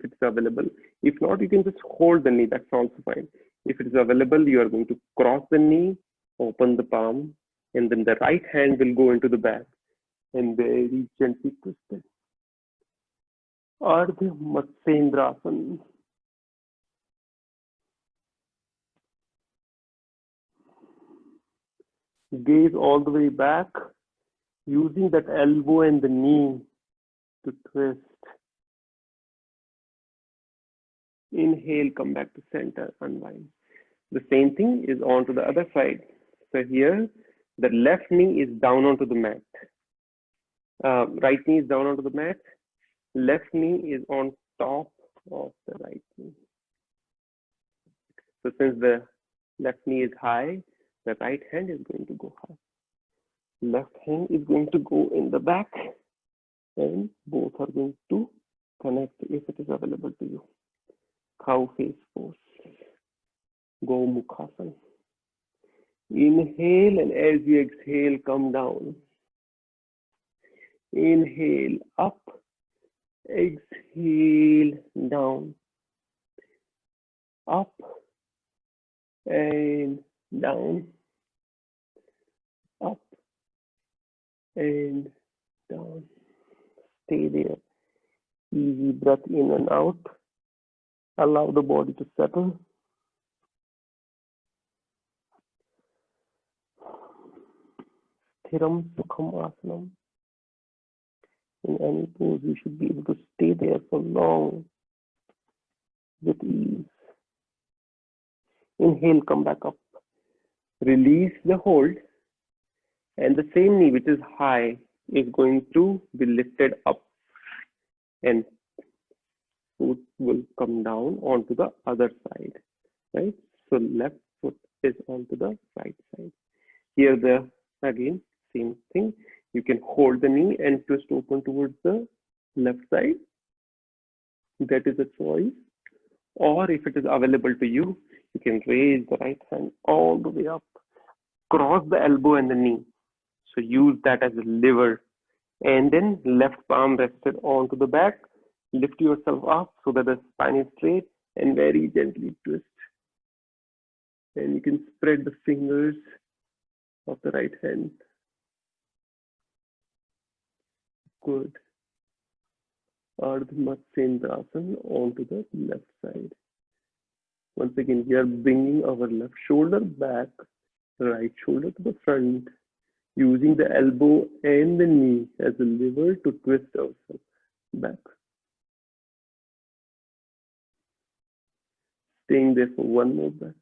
it's available. If not, you can just hold the knee. That's also fine. If it is available, you are going to cross the knee, open the palm, and then the right hand will go into the back and very gently twist it. Ardha Matsyendrasana. Gaze all the way back, using that elbow and the knee to twist. Inhale, come back to center, unwind. The same thing is on to the other side. So here, the left knee is down onto the mat. Right knee is down onto the mat. Left knee is on top of the right knee. So since the left knee is high, the right hand is going to go high. Left hand is going to go in the back, and both are going to connect if it is available to you. Cow face pose. Go Mukhasana. Inhale, and as you exhale, come down. Inhale, up. Exhale, down. Up and down. Up and down. Stay there. Easy breath in and out. Allow the body to settle. Sthiram Sukham Asanam. In any pose, you should be able to stay there for long with ease. Inhale, come back up. Release the hold, and the same knee, which is high, is going to be lifted up, and foot will come down onto the other side, right? So left foot is onto the right side. Here, again, same thing. You can hold the knee and twist open towards the left side. That is a choice. Or if it is available to you, you can raise the right hand all the way up. Cross the elbow and the knee. So use that as a lever. And then left palm rested onto the back. Lift yourself up so that the spine is straight and very gently twist. And you can spread the fingers of the right hand. Good. Ardha Matsyendrasana onto the left side. Once again, we are bringing our left shoulder back, right shoulder to the front, using the elbow and the knee as a lever to twist ourselves back. Staying there for one more breath.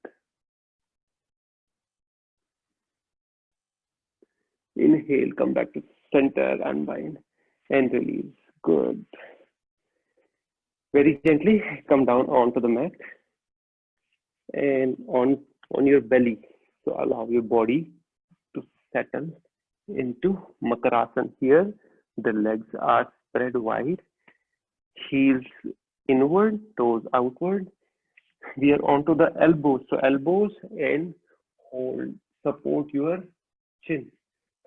Inhale, come back to center, unbind, and release. Good. Very gently come down onto the mat and on your belly. So allow your body to settle into Makarasana. Here, the legs are spread wide, heels inward, toes outward. We are onto the elbows. So elbows and hold, support your chin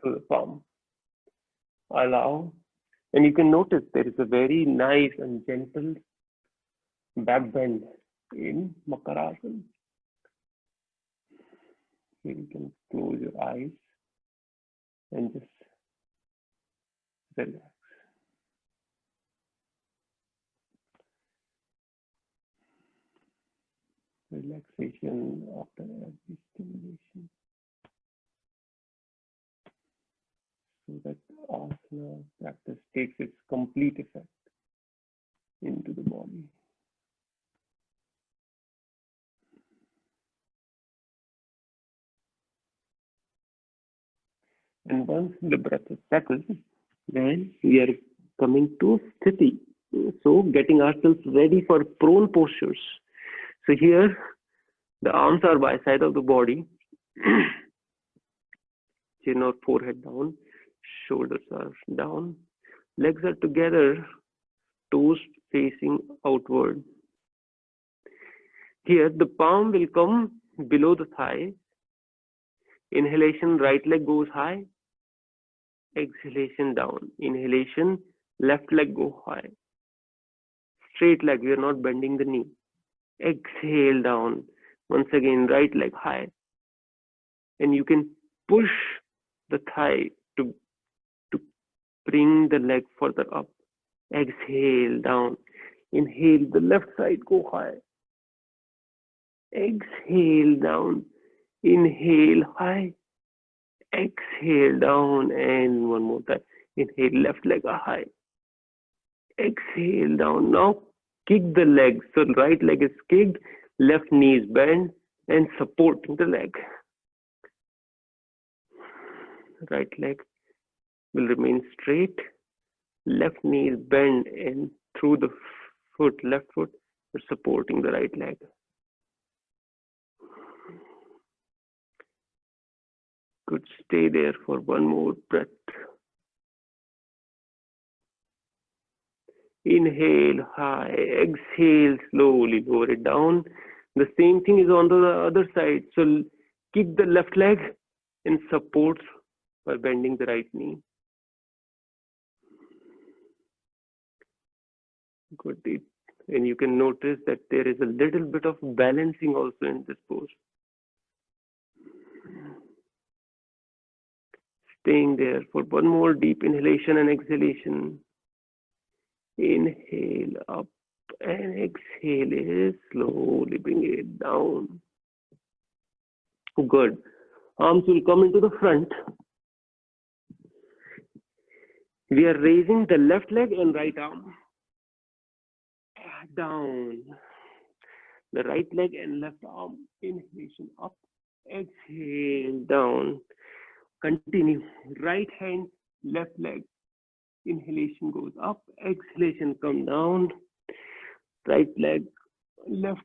through the palm. Allow, and you can notice there is a very nice and gentle back bend in Makarasana. Here you can close your eyes and just relax. Relaxation after every stimulation. so that asana practice takes its complete effect into the body. And once the breath is settled, then we are coming to sthiti. So getting ourselves ready for prone postures. So here the arms are by side of the body, chin or forehead down, shoulders are down, legs are together, toes facing outward. Here the palm will come below the thigh. Inhalation, right leg goes high. Exhalation, down. Inhalation, left leg go high. Straight leg, we are not bending the knee. Exhale, down. Once again, right leg high. And you can push the thigh to bring the leg further up. Exhale, down. Inhale, the left side go high. Exhale, down. Inhale, high. Exhale, down. And one more time. Inhale, left leg high. Exhale, down. Now kick the leg. So right leg is kicked, left knee is bent and supporting the leg. Right leg will remain straight. Left knee is bent and through the foot, left foot, you're supporting the right leg. Good. Stay there for one more breath. Inhale high, exhale slowly, lower it down. The same thing is on the other side. So kick the left leg and support by bending the right knee. Good. And you can notice that there is a little bit of balancing also in this pose. Staying there for one more deep inhalation and exhalation. Inhale up and exhale it, slowly bring it down. Good. Arms will come into the front. We are raising the left leg and right arm. Down. The right leg and left arm. Inhalation up. Exhale down. Continue. Right hand, left leg. Inhalation goes up. Exhalation come down. Right leg, left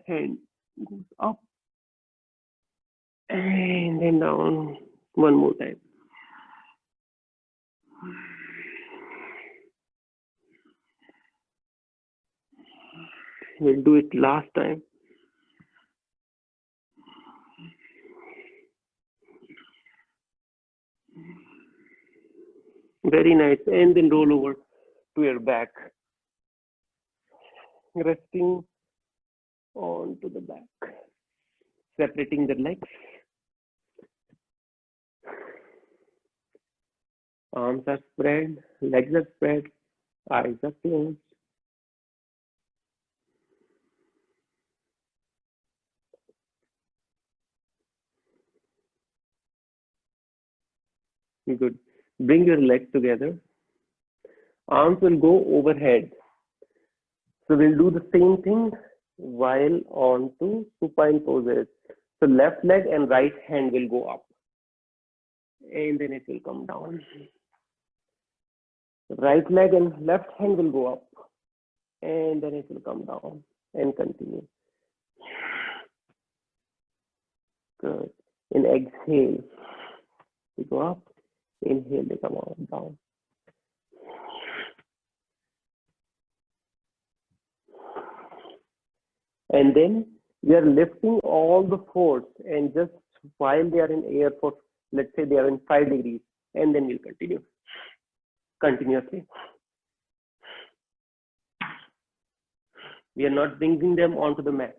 hand goes up. And then down. One more time. We'll do it last time. Very nice. And then roll over to your back. Resting onto the back. Separating the legs. Arms are spread, legs are spread, eyes are closed. Good. Bring your legs together. Arms will go overhead. So we'll do the same thing while onto supine poses. So left leg and right hand will go up. And then it will come down. Right leg and left hand will go up. And then it will come down and continue. Good. In exhale, we go up. Inhale, they come out down. And then we are lifting all the force, and just while they are in air for, let's say they are in 5 degrees, and then we'll continue continuously. We are not bringing them onto the mat.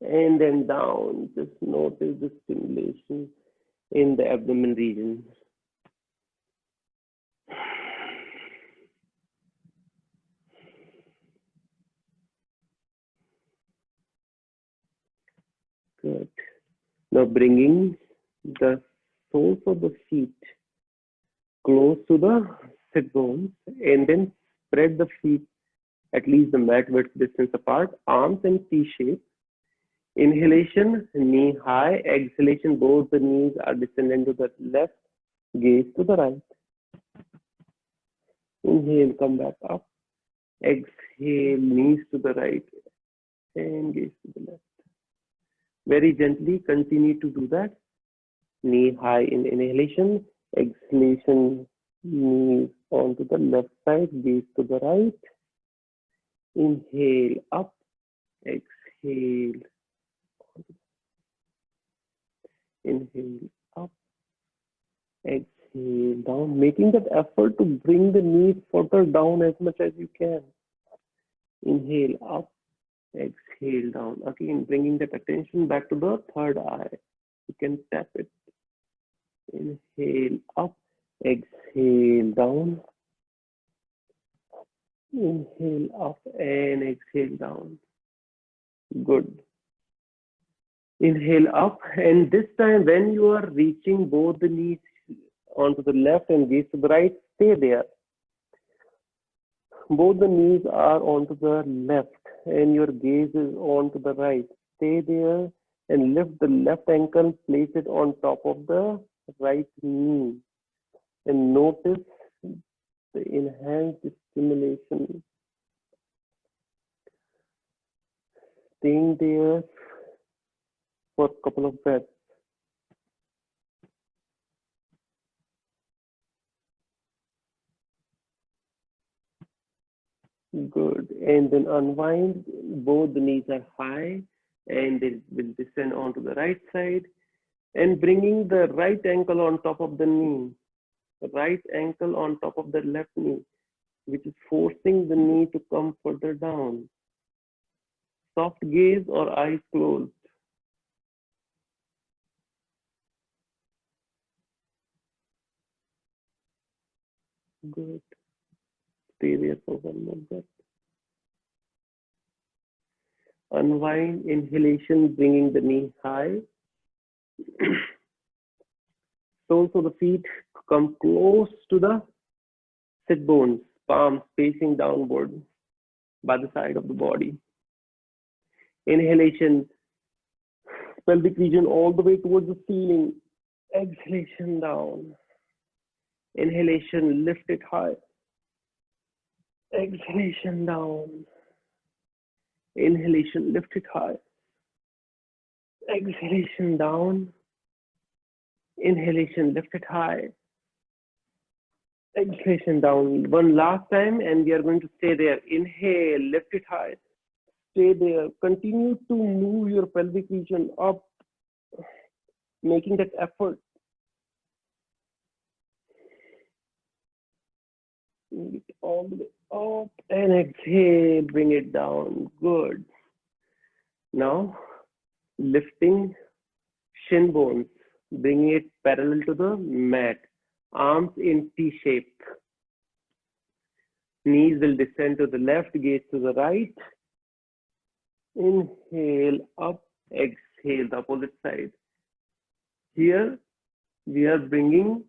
And then down, just notice the stimulation in the abdomen region. Good. Now bringing the soles of the feet close to the sit bones and then spread the feet at least the mat width distance apart, arms in T shape. Inhalation, knee high. Exhalation, both the knees are descending to the left, gaze to the right. Inhale, come back up. Exhale, knees to the right and gaze to the left. Very gently continue to do that. Knee high in inhalation, exhalation, knees onto the left side, gaze to the right. Inhale up, exhale, inhale up, exhale down, making that effort to bring the knees further down as much as you can. Inhale up, exhale down. Again, bringing that attention back to the third eye. You can tap it. Inhale up, exhale down. Inhale up and exhale down. Good. Inhale up, and this time when you are reaching both the knees onto the left and gaze to the right, stay there. Both the knees are onto the left and your gaze is onto the right. Stay there and lift the left ankle, place it on top of the right knee and notice the enhanced stimulation. Staying there for a couple of breaths. Good. And then unwind. Both the knees are high and they will descend onto the right side. And bringing the right ankle on top of the knee. The right ankle on top of the left knee, which is forcing the knee to come further down. Soft gaze or eyes closed. Good. Stay there for one more breath. Unwind, inhalation, bringing the knee high. Soles of the feet come close to the sit bones, palms facing downward by the side of the body. Inhalation, pelvic region all the way towards the ceiling. Exhalation down. Inhalation, lift it high. Exhalation down. Inhalation, lift it high. Exhalation down. Inhalation, lift it high. Exhalation down. One last time, and we are going to stay there. Inhale, lift it high. Stay there. Continue to move your pelvic region up, making that effort. Bring it all the way up and exhale, bring it down. Good. Now, lifting shin bones, bringing it parallel to the mat. Arms in T shape. Knees will descend to the left, gaze to the right. Inhale up, exhale the opposite side. Here, we are bringing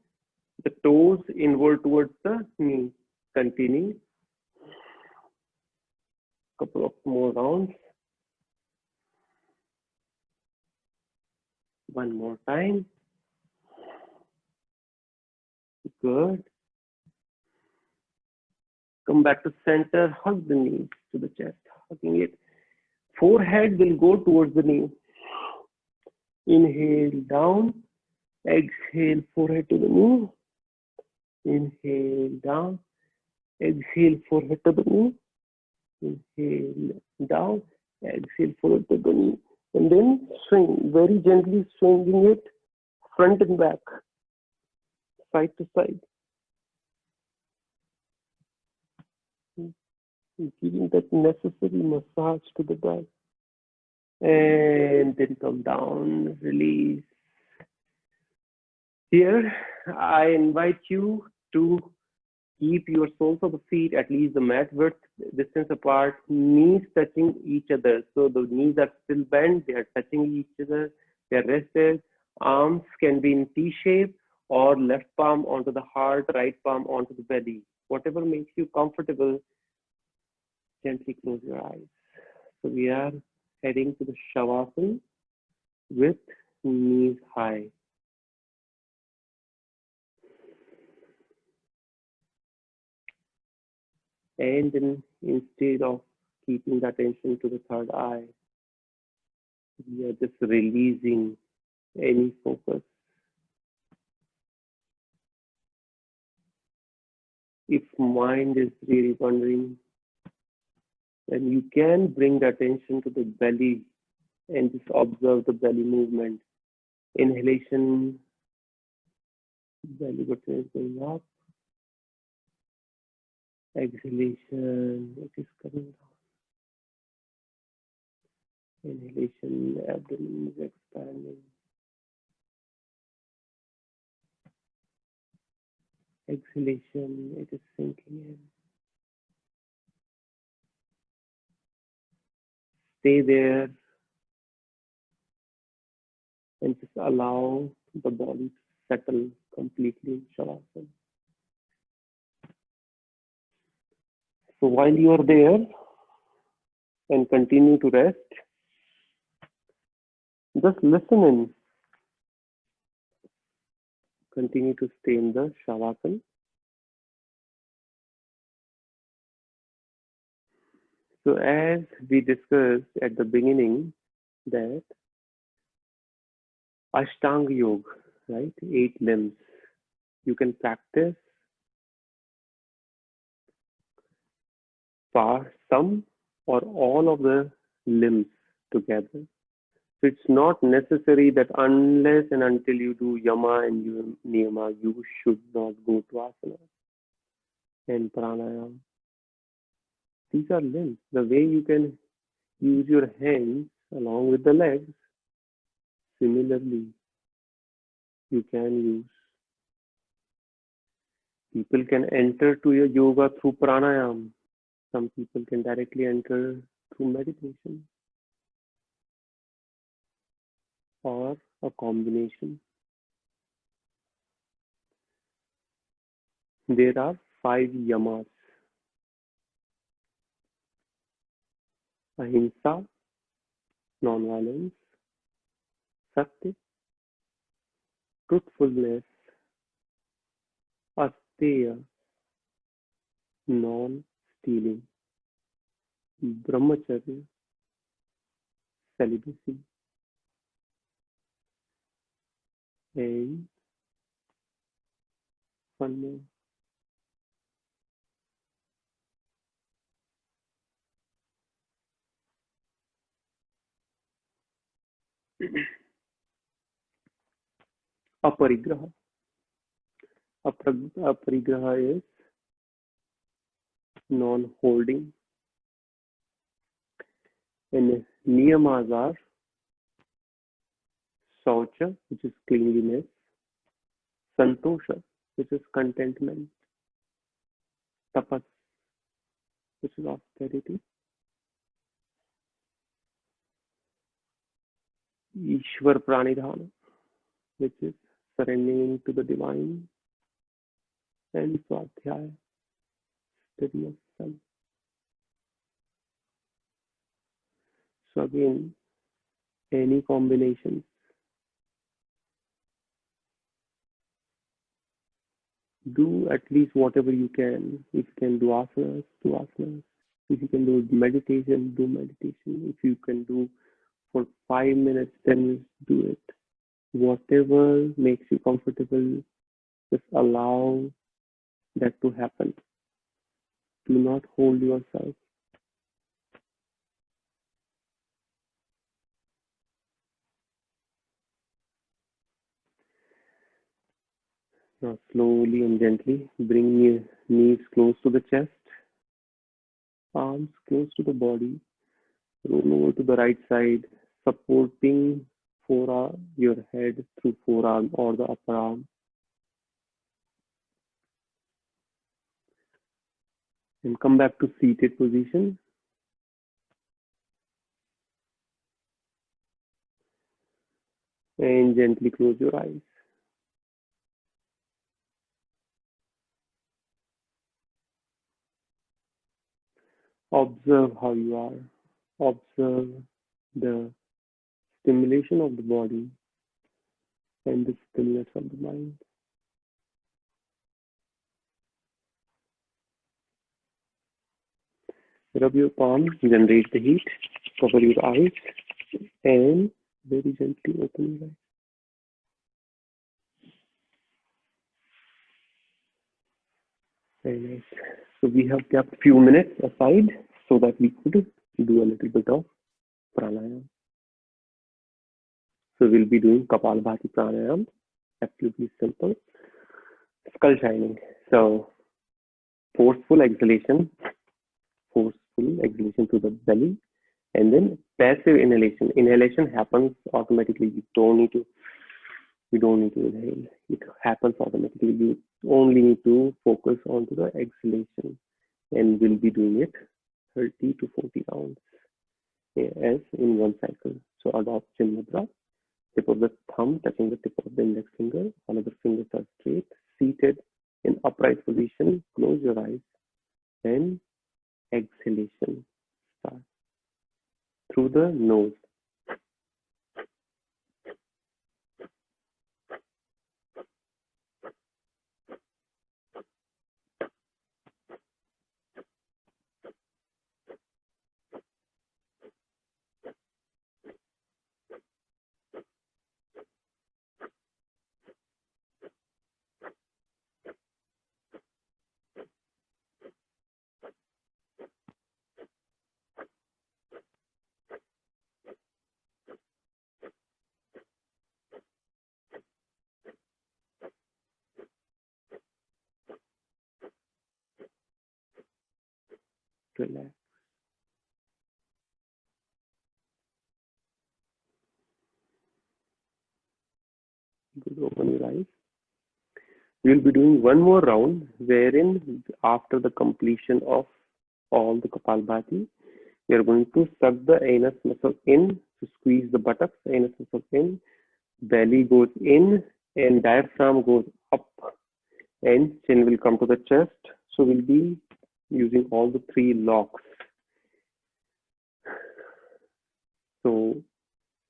the toes inward towards the knee. Continue. Couple of more rounds. One more time. Good. Come back to center, hug the knees to the chest, hugging it. Forehead will go towards the knee. Inhale down, exhale, forehead to the knee. Inhale down, exhale, forehead to the knee. Inhale down, exhale, forehead to the knee. And then swing, very gently swinging it front and back, side to side. Giving that necessary massage to the back. And then come down, release. Here, I invite you to Keep your soles of the feet at least the mat width distance apart, knees touching each other. So the knees are still bent, they are touching each other, they are rested. Arms can be in T shape or left palm onto the heart, right palm onto the belly. Whatever makes you comfortable, gently close your eyes. So we are heading to the Shavasana with knees high. And then instead of keeping the attention to the third eye, we are just releasing any focus. If mind is really wandering, then you can bring the attention to the belly and just observe the belly movement. Inhalation, belly button is going up. Exhalation, it is coming down. Inhalation, abdomen is expanding. Exhalation, it is sinking in. Stay there and just allow the body to settle completely in Shavasana. So while you are there and continue to rest, just listen in. Continue to stay in the Shavasana. So as we discussed at the beginning that Ashtang Yoga, right? 8 limbs. You can practice for some or all of the limbs together. So it's not necessary that unless and until you do Yama and Niyama, you should not go to Asana and Pranayama. These are limbs. The way you can use your hands along with the legs, similarly, you can use. People can enter to your yoga through pranayama. Some people can directly enter through meditation or a combination. There are 5 yamas. Ahimsa, non-violence, satya, truthfulness, asteya, non-stealing, brahmacharya, celibacy, and one more. Aparigraha. Aparigraha is non-holding, and niyamas are Saucha, which is cleanliness, Santosha, which is contentment, Tapas, which is austerity, Ishwar Pranidhana, which is surrendering to the divine, and Swadhyaya, study of self. So again, any combinations. Do at least whatever you can. If you can do asanas, do asanas. If you can do meditation, do meditation. If you can do for 5 minutes, 10 minutes, do it. Whatever makes you comfortable, just allow that to happen. Do not hold yourself. Now slowly and gently bring your knees close to the chest, arms close to the body, roll over to the right side, supporting forearm, your head through forearm or the upper arm. And come back to seated position. And gently close your eyes. Observe how you are. Observe the stimulation of the body and the stillness of the mind. Rub your palms, generate the heat, cover your eyes, and very gently open your eyes. Very nice. So we have kept few minutes aside so that we could do a little bit of pranayam. So we'll be doing Kapalabhati pranayam. Absolutely simple. Skull shining. So forceful exhalation to the belly, and then passive inhalation. Inhalation happens automatically. You don't need to inhale. It happens automatically. You only need to focus onto the exhalation, and we'll be doing it 30 to 40 rounds as in one cycle. So adopt chin mudra. Tip of the thumb touching the tip of the index finger. All other fingers are straight. Seated in upright position. Close your eyes and exhalation. Start through the nose. Relax. Good. Open your eyes. We'll be doing one more round wherein after the completion of all the Kapalbhati, we are going to suck the anus muscle in to squeeze the buttocks, anus muscle in, belly goes in and diaphragm goes up and chin will come to the chest. So we'll be using all the three locks. So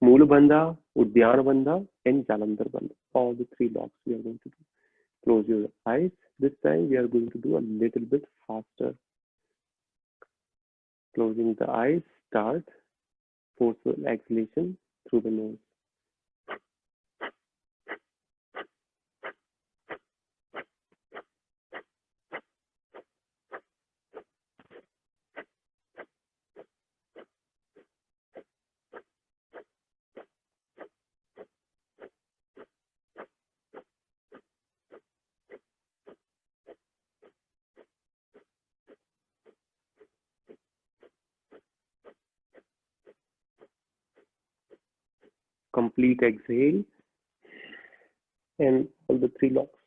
Mula Bandha, Udyana Bandha and Jalandhar Bandha. All the three locks we are going to do. Close your eyes. This time we are going to do a little bit faster. Closing the eyes, start forceful exhalation through the nose. Complete exhale and all the three locks.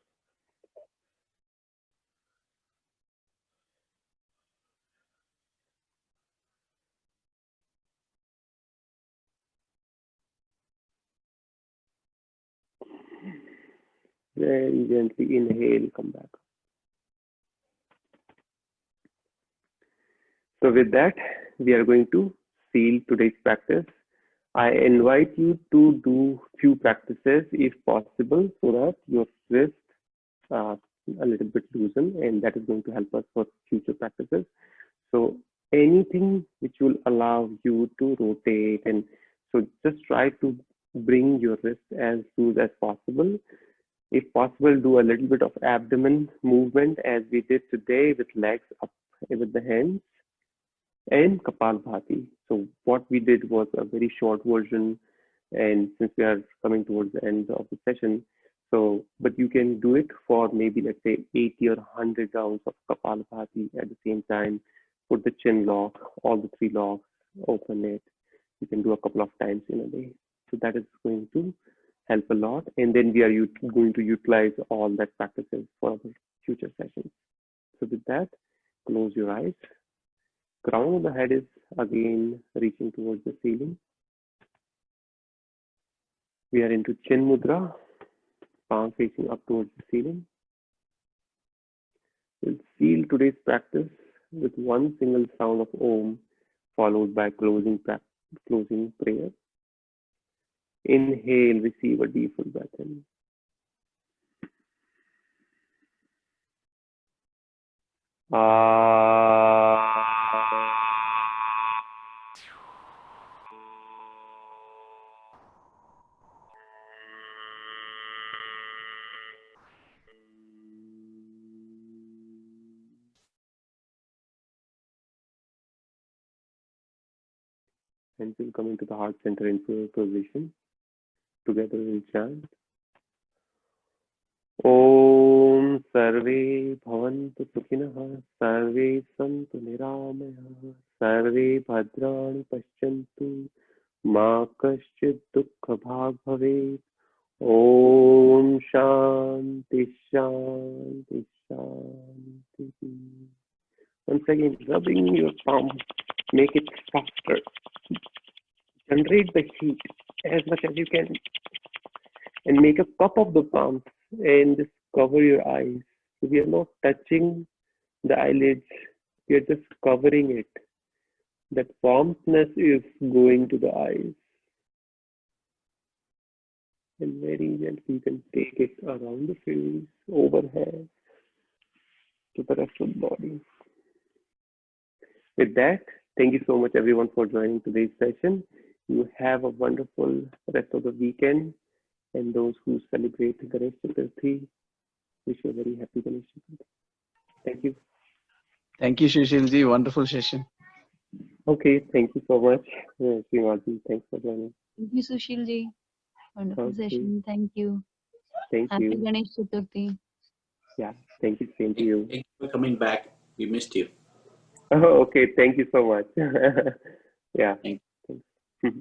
Very gently inhale, come back. So with that, we are going to seal today's practice. I invite you to do few practices if possible so that your wrist a little bit loosen, and that is going to help us for future practices. So anything which will allow you to rotate, and so just try to bring your wrist as loose as possible. If possible, do a little bit of abdomen movement as we did today with legs up with the hands and Kapalbhati. So what we did was a very short version, and since we are coming towards the end of the session, so but you can do it for maybe let's say 80 or 100 rounds of Kapalbhati at the same time. Put the chin lock, all the three locks, open it. You can do a couple of times in a day. So that is going to help a lot. And then we are going to utilize all that practices for our future sessions. So with that, close your eyes. Crown of the head is again reaching towards the ceiling. We are into Chin Mudra, palm facing up towards the ceiling. We'll seal today's practice with one single sound of Om followed by closing prayer. Inhale, receive a deep full breath in. And we'll come into the heart center into position. Together we'll chant. Om Sarve Bhavantu Sukhinah Sarve Santu Niramayah Sarve Bhadrani Pashyantu Ma Kaschid Dukkha Bhag Bhavet. Om Shanti Shanti Shanti. Once again, rubbing your palm, make it softer. Generate the heat as much as you can, and make a cup of the palms and just cover your eyes. So we are not touching the eyelids, we are just covering it. That warmthness is going to the eyes. And very gently you can take it around the face, overhead, to the rest of the body. With that, thank you so much everyone for joining today's session. You have a wonderful rest of the weekend. And those who celebrate Ganesh Chaturthi, wish you a very happy Ganesh Chaturthi. Thank you. Thank you, Sushilji. Wonderful session. Okay, thank you so much. Srimadji, thanks for joining. Thank you, Sushilji. Wonderful session. Thank you. Thank Happy you. Ganesh Chaturthi. Yeah, thank you. Same to you. Thank you for coming back. We missed you. Oh, okay. Thank you so much. Yeah. Thank Thanks.